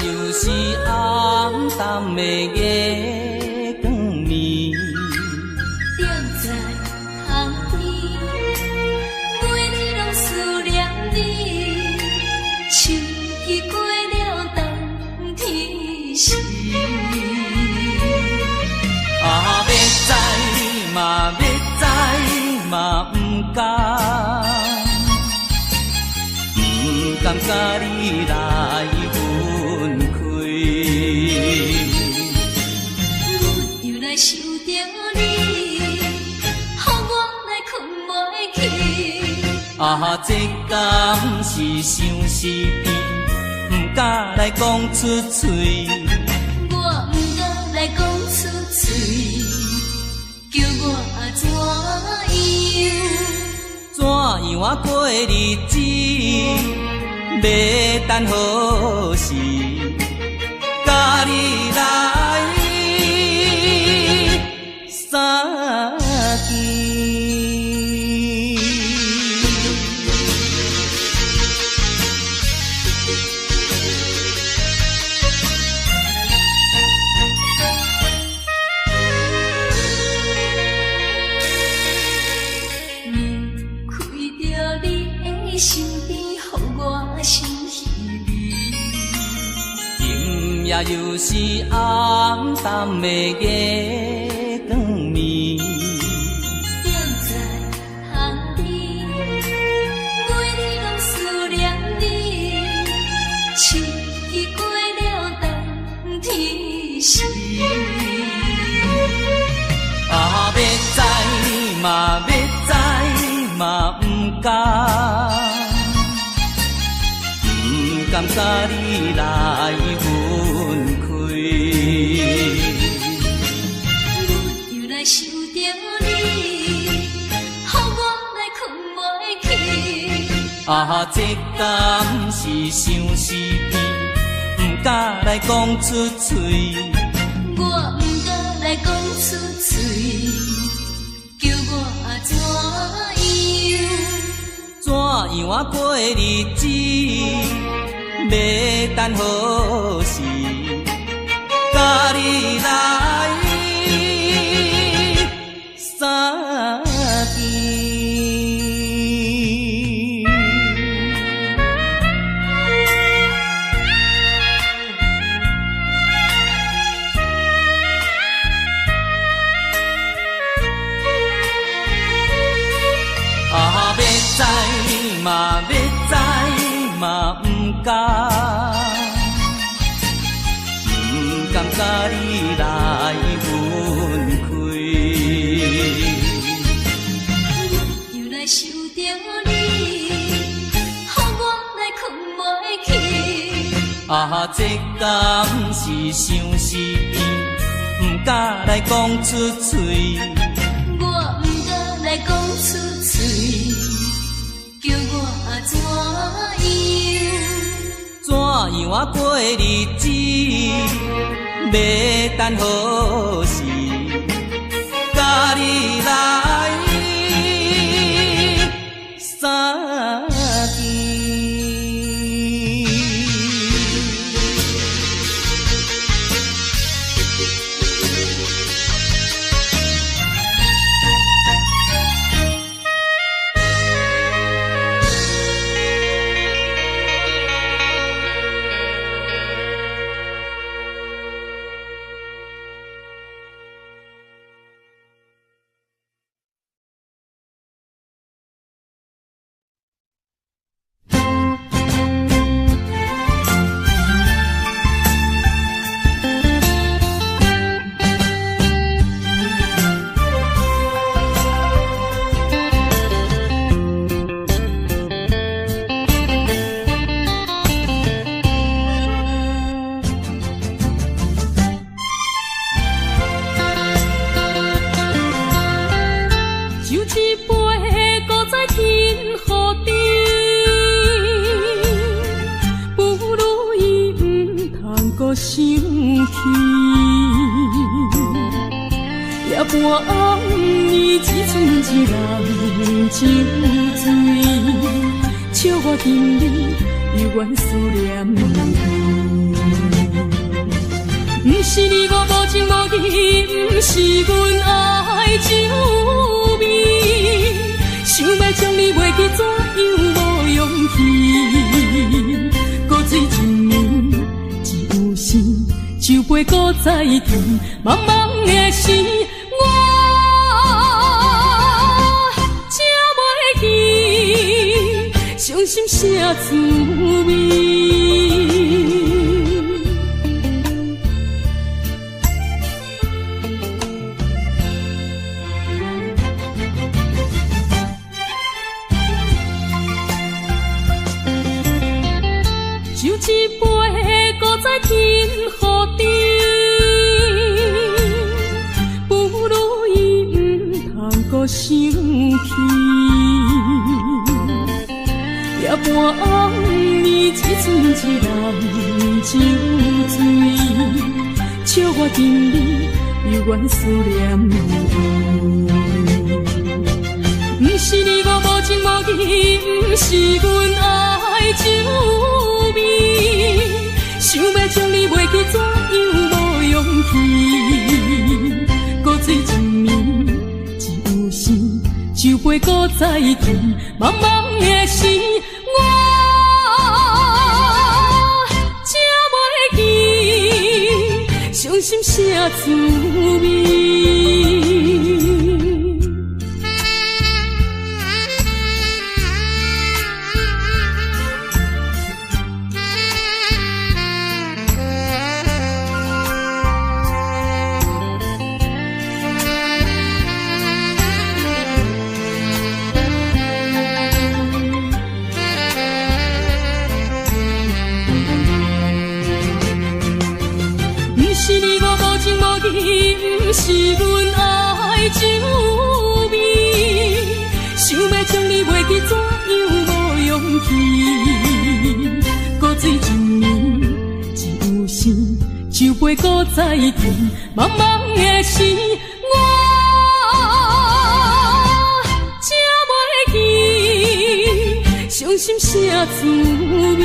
又是暗淡的月光暝，踮在巷边，每日拢思念你，秋已过了冬天时。要知嘛要知嘛不甘，不甘甲你来分开。我又来想着你，予我来困袂去。这敢是相思甜，不敢来讲出嘴。我不敢来讲出嘴，叫我怎样过日子？要等何时？甲你来相见。身边，予我心稀微。今夜又是暗淡的月光暝，踮在巷边，甘甲你来分开。阮又来想着你，予我来困袂去。这敢是相思片，不敢来讲出嘴。我不敢来讲出嘴，叫我怎样？怎样啊过日子？要等何时？甲你来相见。要知嘛，要知嘛，不敢甲你来分开。又来想着你，予我来困袂去。这敢是相思片，不敢来讲出嘴。我不敢来讲出嘴，叫我怎样？怎样啊过日子？要等何时？甲你来相见。想起，夜半暗暝，只剩一人酒醉，笑我今日犹原思念你。不是你我无情无义，不是阮爱酒味，想要将你袂记，怎样无勇气？搁水一暝。酒杯搁再甜，茫茫的时，我吃袂记，伤心啥滋味？酒一杯，搁再添予你。搁想起，夜半暗暝，只剩一人酒醉，笑我今日犹原思念你。不是你我无情无义，不是阮爱酒味，想要将你袂记，怎样无勇气？搁水一暝。酒杯搁再甜，茫茫的时，我吃袂记，伤心啥滋味？袂记怎样无勇气，古水一年只有生，酒杯搁再甜，茫茫的时，我才袂记伤心啥滋味。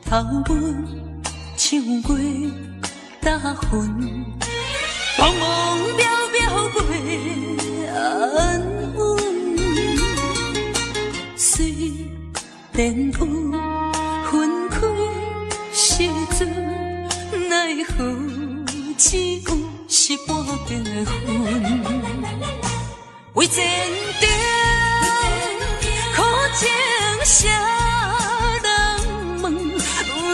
头阮唱过大云，茫茫渺渺过安稳。虽然有分开时阵，奈何只有是半边的云。为前程苦情谁人问？为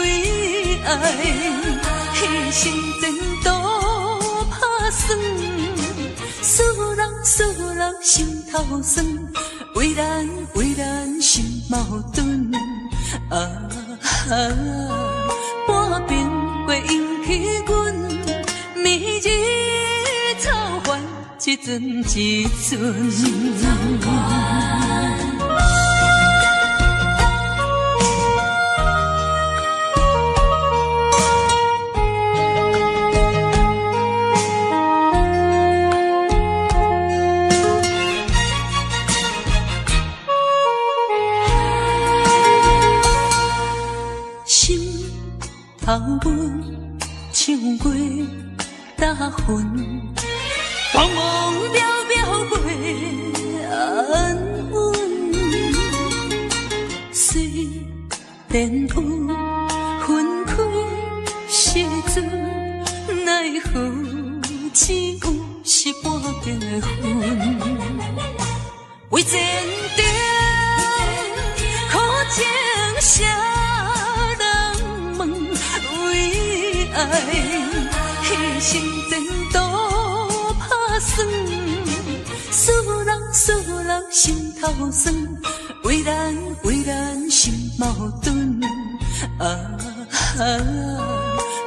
爱牺牲前途打算，使人心头酸。为咱心矛盾，半边过引起阮明日草原一阵一阵。头阮唱过大云，茫茫渺渺过安稳。虽然有分开时阵，奈何只有是半边的云。为前程苦情谁？爱牺牲前途打算，使人心头酸。为咱心矛盾，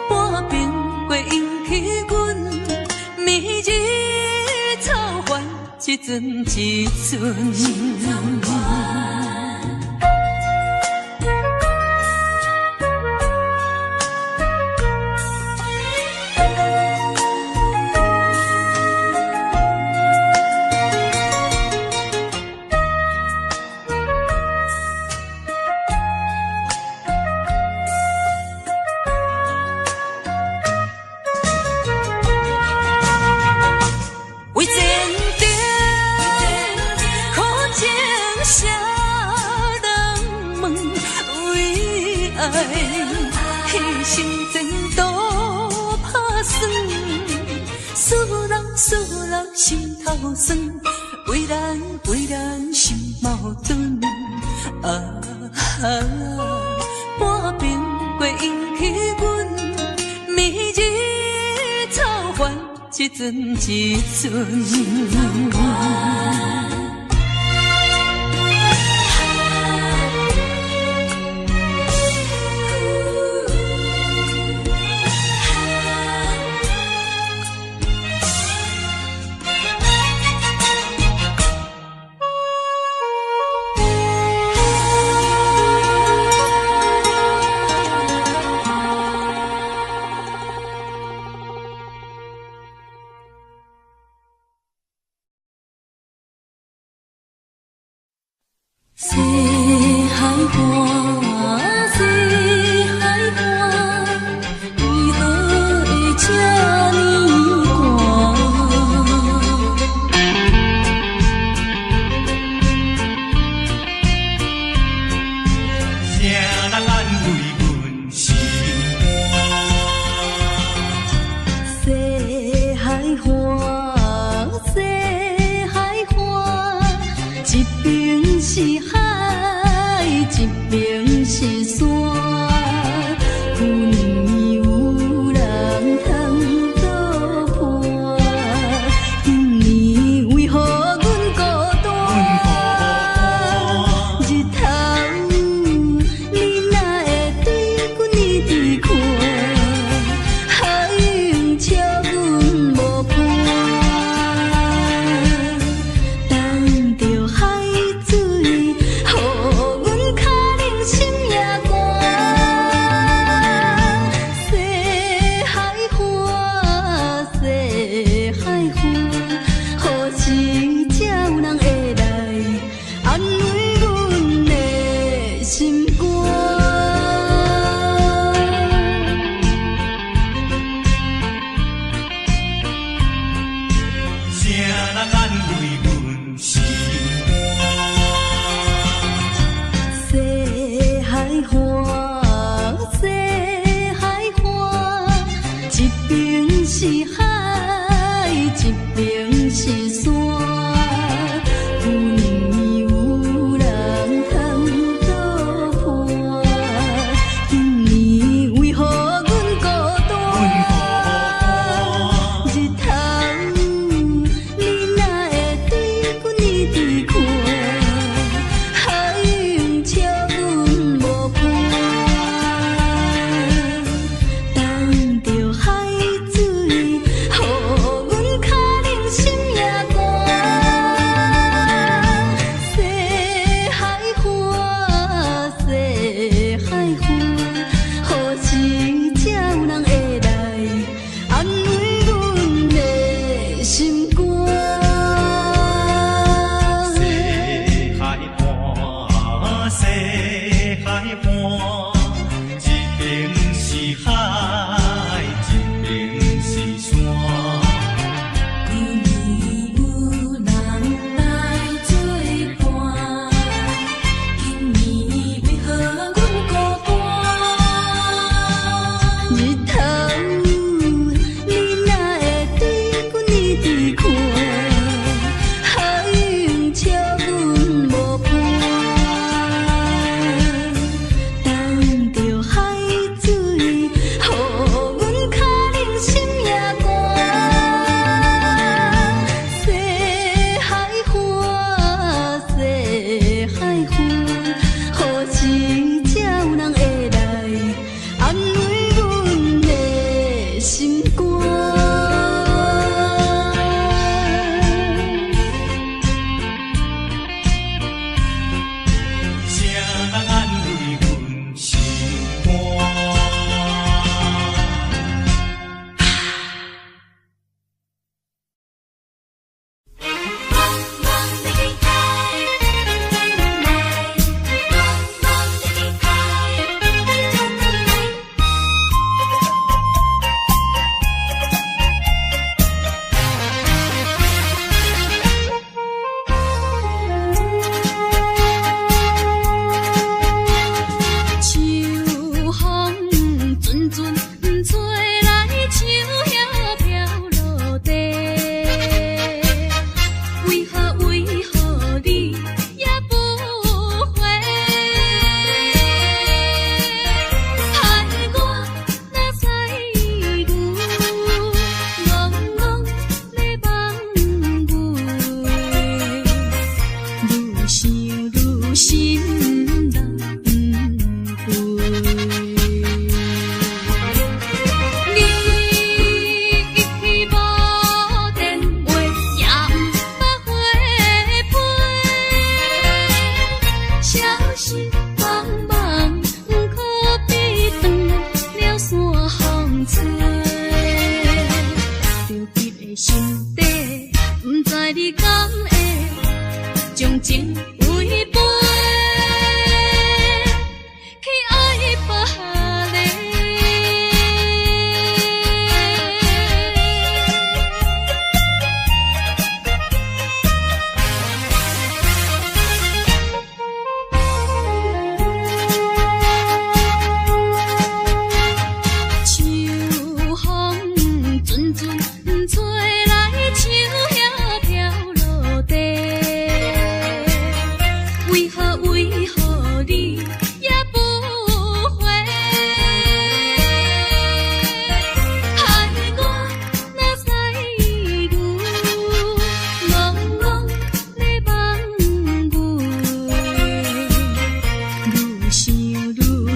半边过引起阮明日草原一阵一阵。为前程苦情谁人问？为爱牺牲前途打算，使人心头酸。为咱心矛盾，半边过引起阮明日草原一阵一阵。人安慰阮心。西海花，西海花，一边是海，一边是山。阮有人通作伴，今年为何阮孤单？日头你哪会对阮一直看？海涌笑阮无伴，等着海水，予阮脚冷心也寒。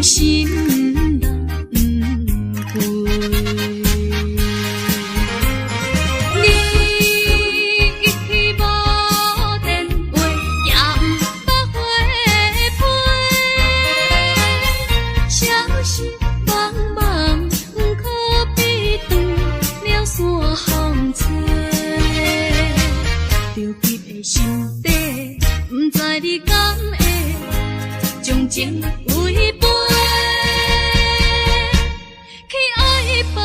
心人不归。你一去无电话，也不捌回陪，消息茫茫，不可比断了山风吹。着急的心底，不知你敢会将情违背，去爱别个。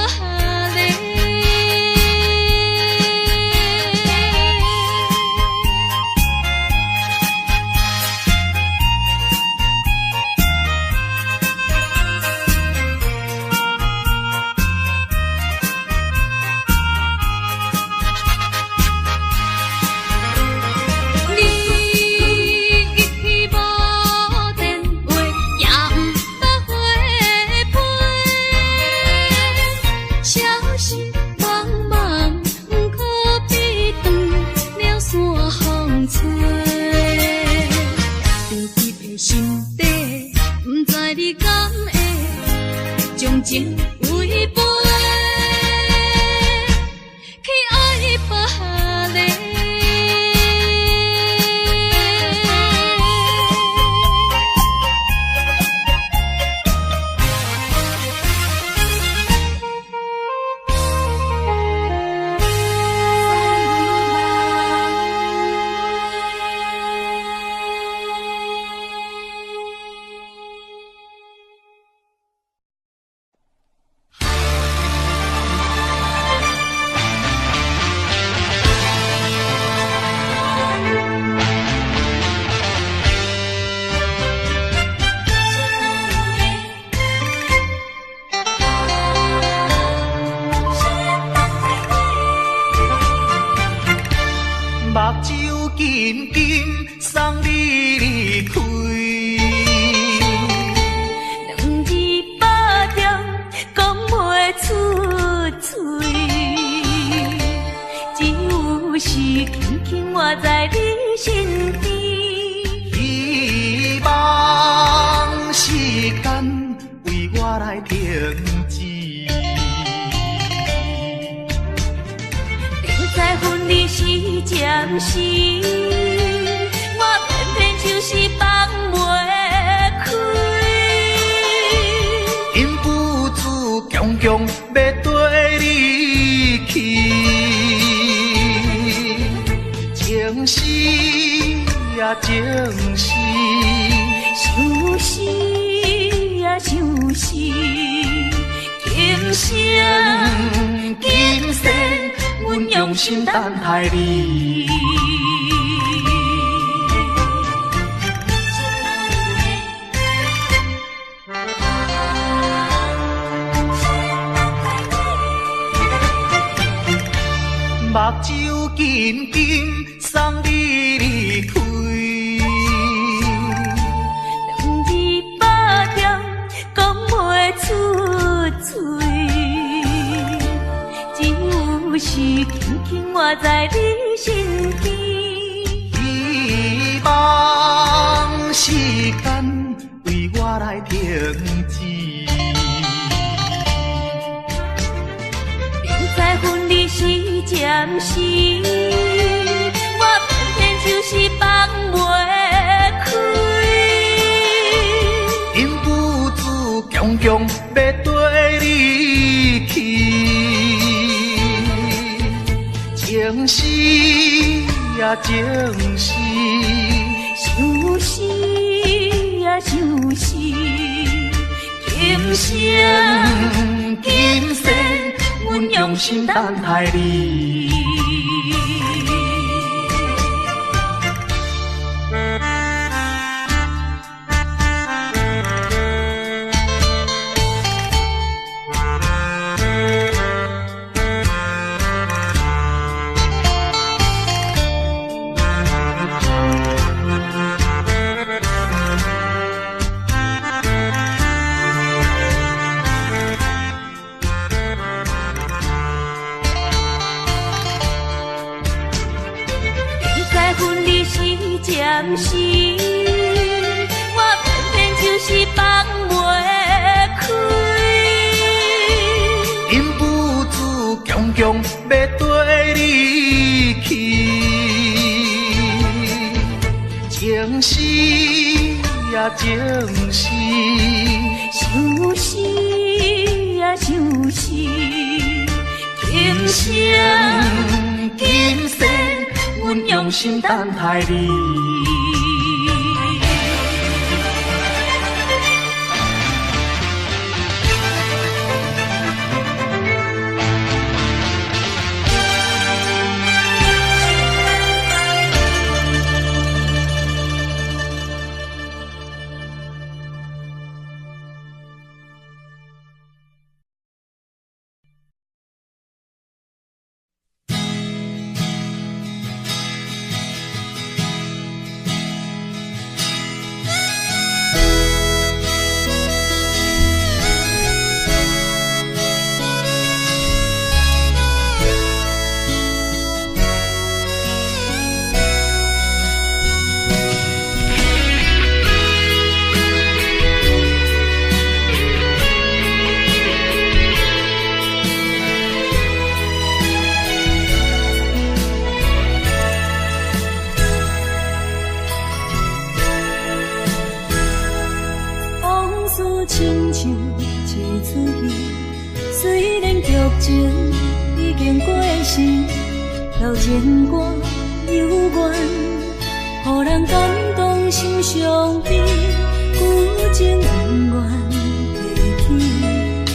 你一去无电话，也不捌回陪，消息茫茫，不可比断了山风吹。着急的心底，不知你敢会将情违背，去爱别个。目睭紧紧送你离开，两字百点讲袂出嘴，只有是轻轻活在你身边。希望时间为我来停止。在分离时暂时，我偏偏就是放袂开。因父子强强要跟你去，情丝呀情丝，想死呀想死，今生今世，阮用心等待你。目睭紧紧送你离开，两字百点讲袂出嘴，只有是轻轻活在你身边。希望时间为我来停止。在分离时暂时，我偏偏就是放袂开。因父子强强要跟你去，情丝呀情丝，想死呀想死，今生今世，阮用心等待你。暂时，我偏偏就是放袂强要跟你去，情是呀情是，就是啊就是今生今世，阮用心等待你。亲像一出戏，虽然剧情已经过时，老情歌犹原，予人感动心伤悲，旧情恩怨提起，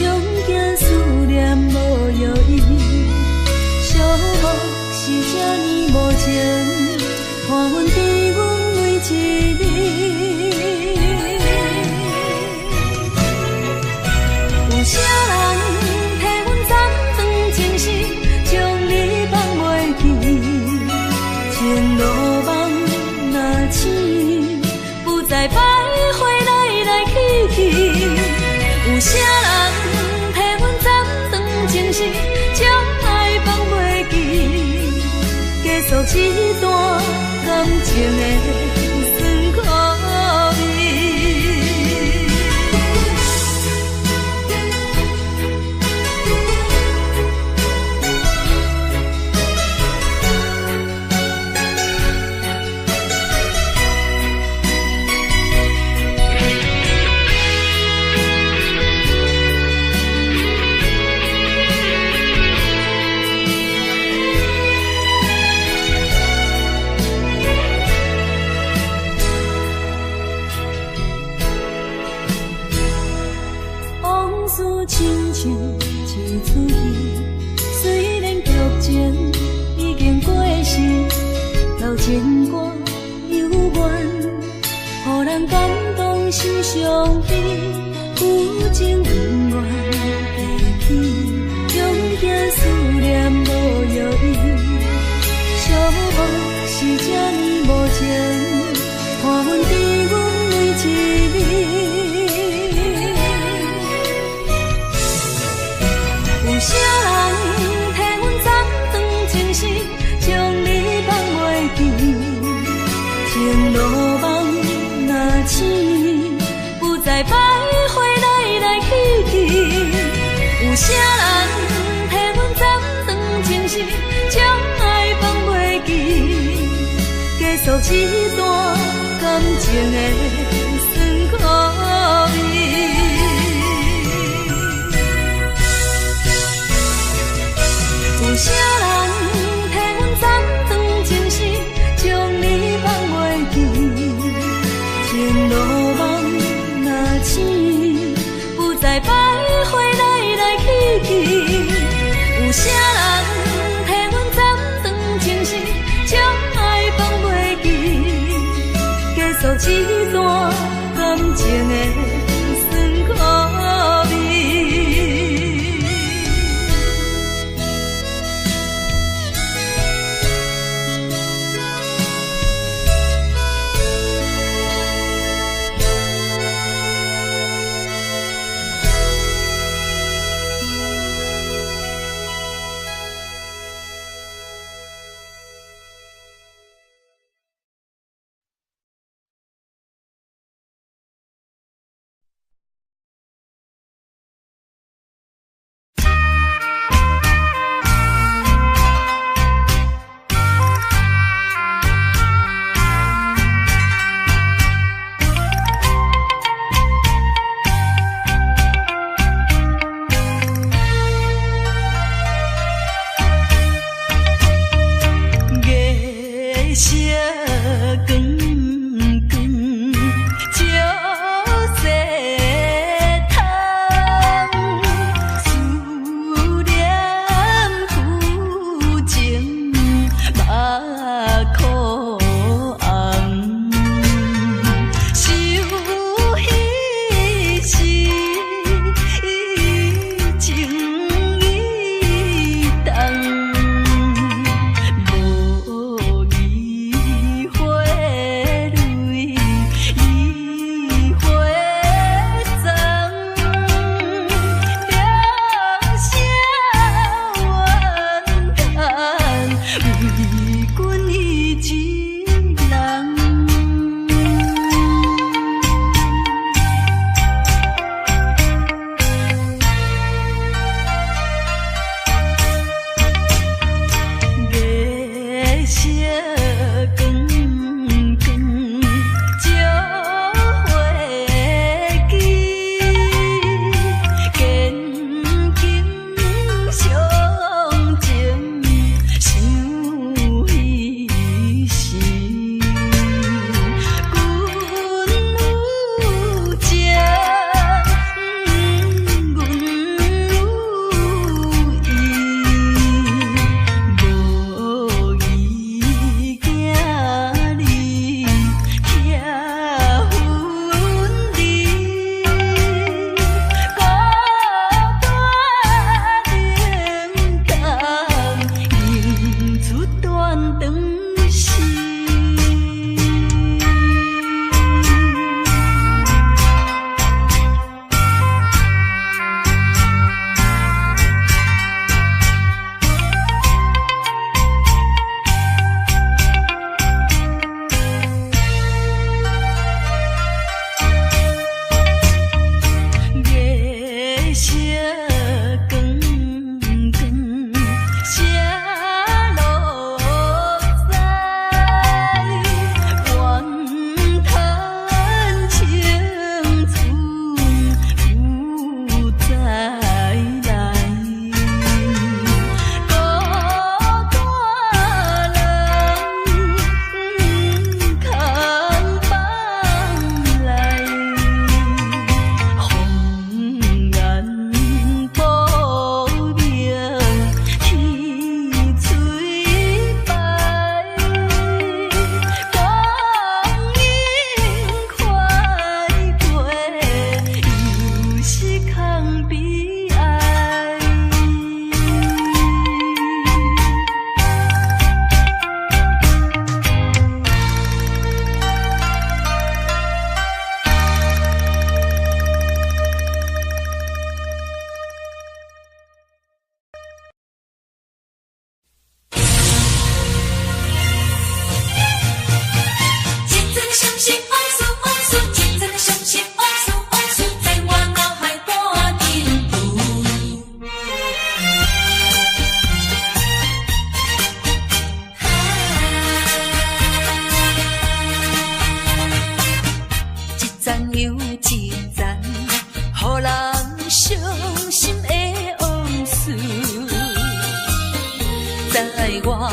恐惊思念无药医，寂寞是这呢无情，看阮伫阮每一日。有啥人替阮斩断情丝，将你放袂记？前路梦若醒，不再徘徊来来去去。有啥人替阮斩断情丝，将爱放袂记？结束一段感情的酸苦味。亲像一出戏，虽然剧情已经过时，老情歌犹原，予人感动心伤悲，旧情恩怨提起，恐惊思念无药医，寂寞是这呢无情，看阮伫阮每一日。有啥人替阮斩断情丝，将你放袂记？前路梦若醒，不再徘徊来来去去。有啥人替阮斩断情丝，将爱放袂记？结束一段感情的酸苦味。有啥人替阮斩断情丝，将你放袂记？前路梦若醒，不再徘徊来来去去。有啥人替阮斩断情丝，将爱放袂记？结束一段感情的。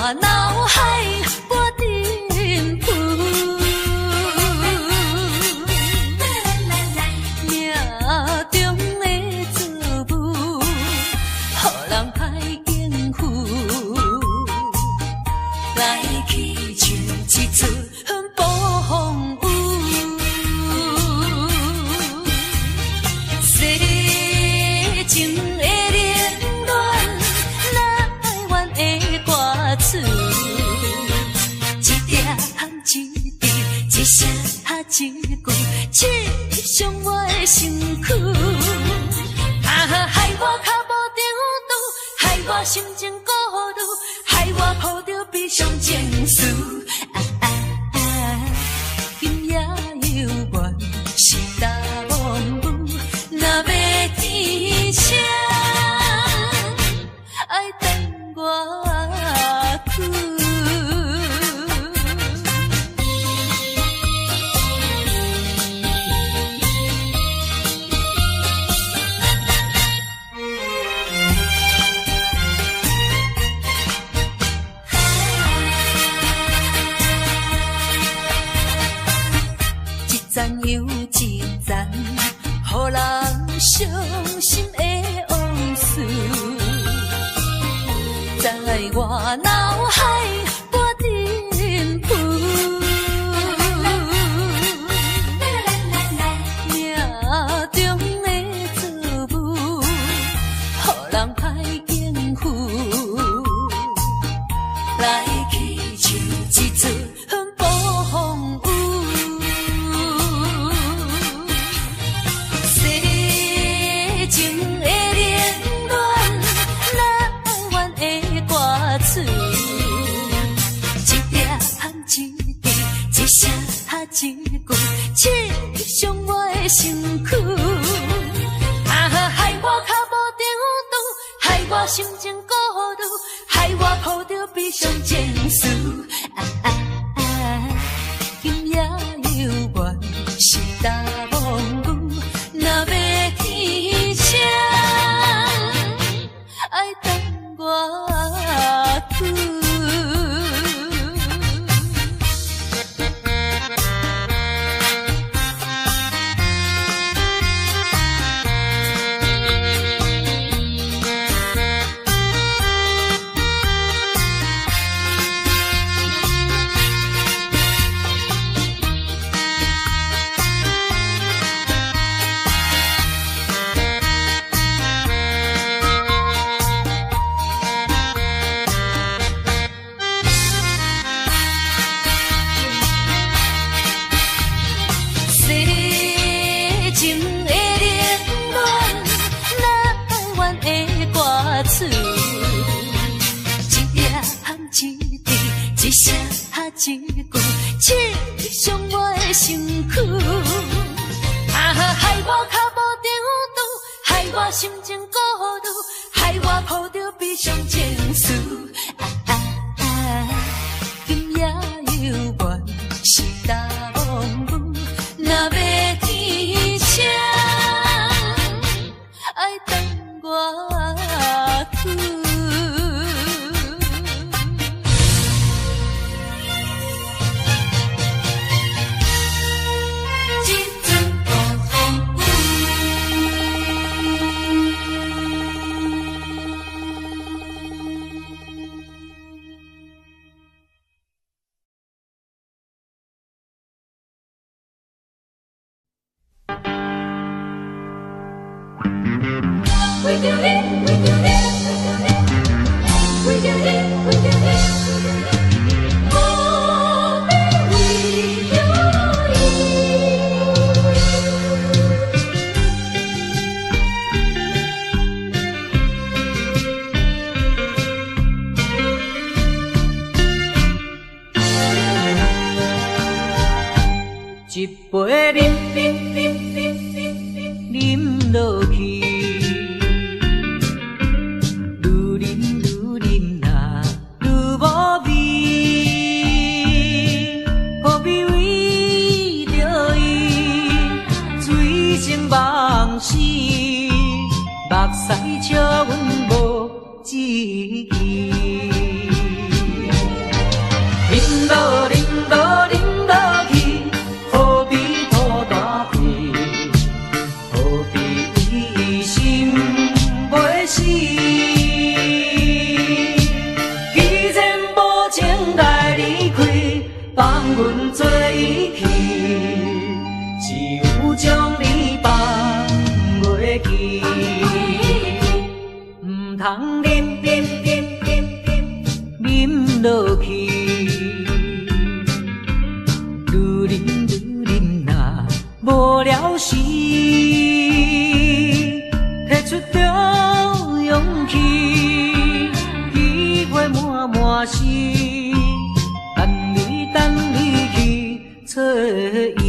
我脑海波沉浮，命中的作物，予人歹应付，来去像一出暴风雨。世情的冷暖，哪会怨的歌词？一点一滴，一声一句，刺伤我的身躯。害我脚无定度，害我心情孤独，害我抱着悲伤情绪。今夜犹原是大梦雨，若要天晴，爱等我去。一站又一站，予人伤心的往事，在我脑海波沉浮。命中的作物，予人歹应付，来去像一出暴风雨。情的冷暖，哪会怨的歌词？一点一滴，一声一句，刺伤我的身躯。害我脚无定度，害我心情孤独，害我抱着悲伤情绪。今夜犹原是大梦雨，若要天晴，爱等我去。一声一句，刺伤我的身躯。害我脚无定度，害我心情孤独，害我抱着悲伤情绪。今夜犹原是大梦雨，若要天晴，爱等我去。We do it, we do it, we do it, we do it. Oh, we do it. 一杯饮落去。目屎笑阮无志气，既然无情来离开，放阮做伊去，只有将你放袂记，唔通啉落去，愈啉若无了时，摕出着勇气，机会满是，等你去找伊。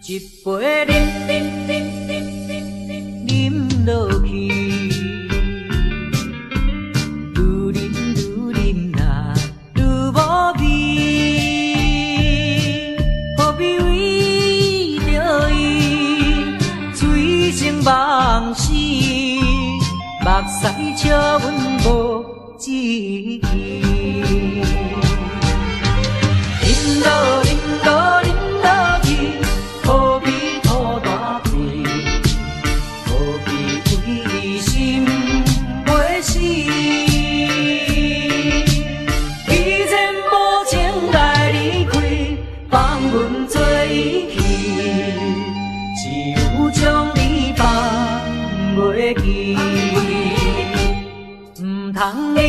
一杯啉落去，愈啉若愈无味，何必为着伊醉生梦死？目屎笑阮无志气，啉落去。何必土大地？何必为心袂死？既然无情来离开，放阮做伊去，只有将你放袂记，唔通啉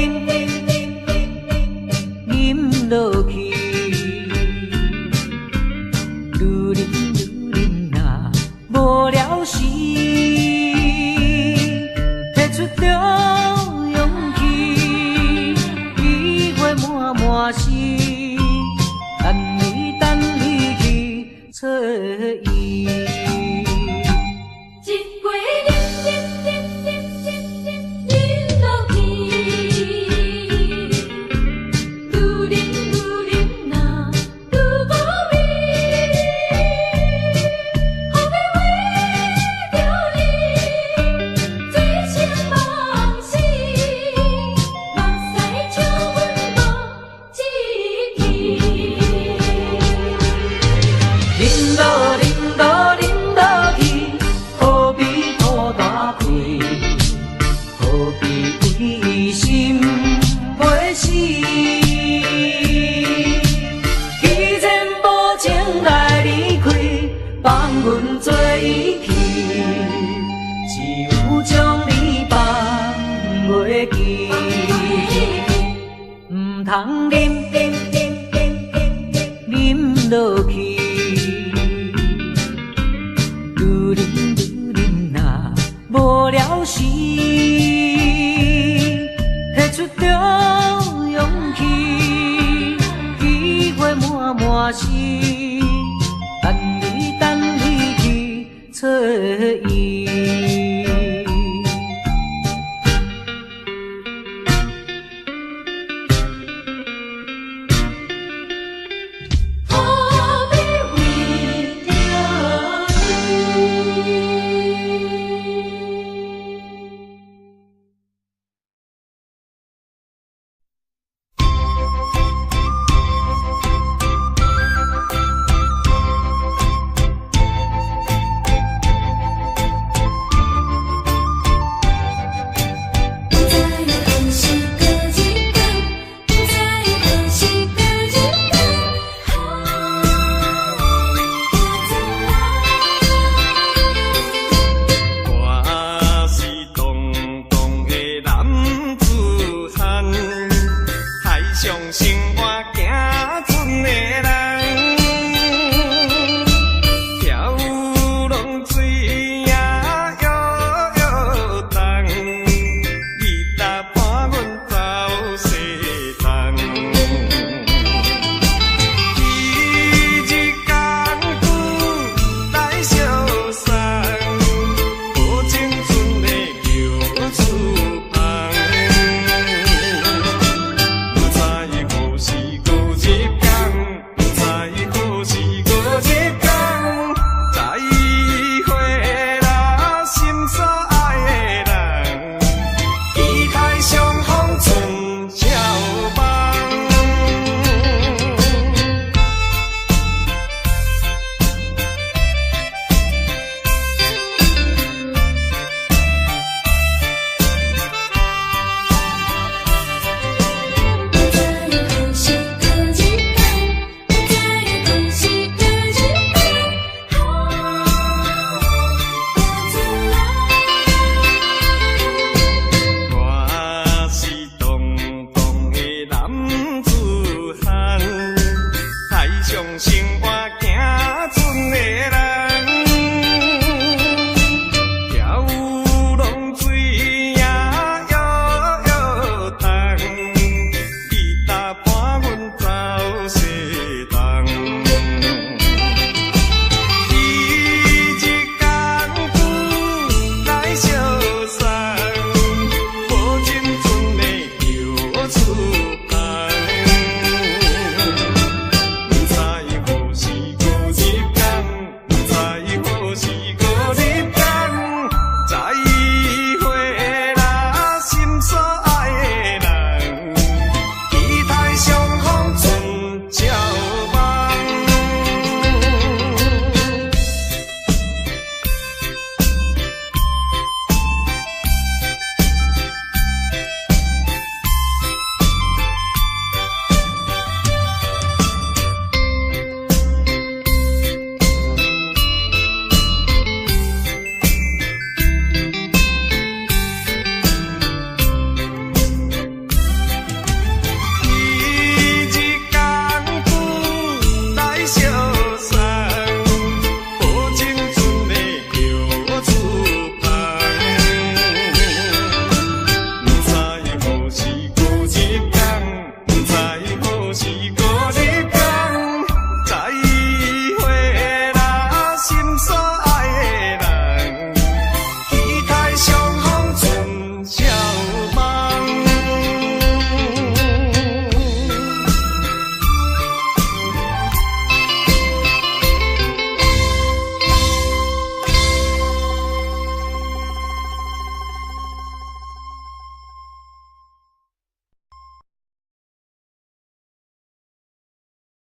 落去。无了时，摕出着勇气，机会满是，等你去找伊。一杯啉落去，愈啉若愈无味。阮做伊去，只有将你放袂记，唔通啉落去，愈啉若无了时，摕出着勇气，机会满是。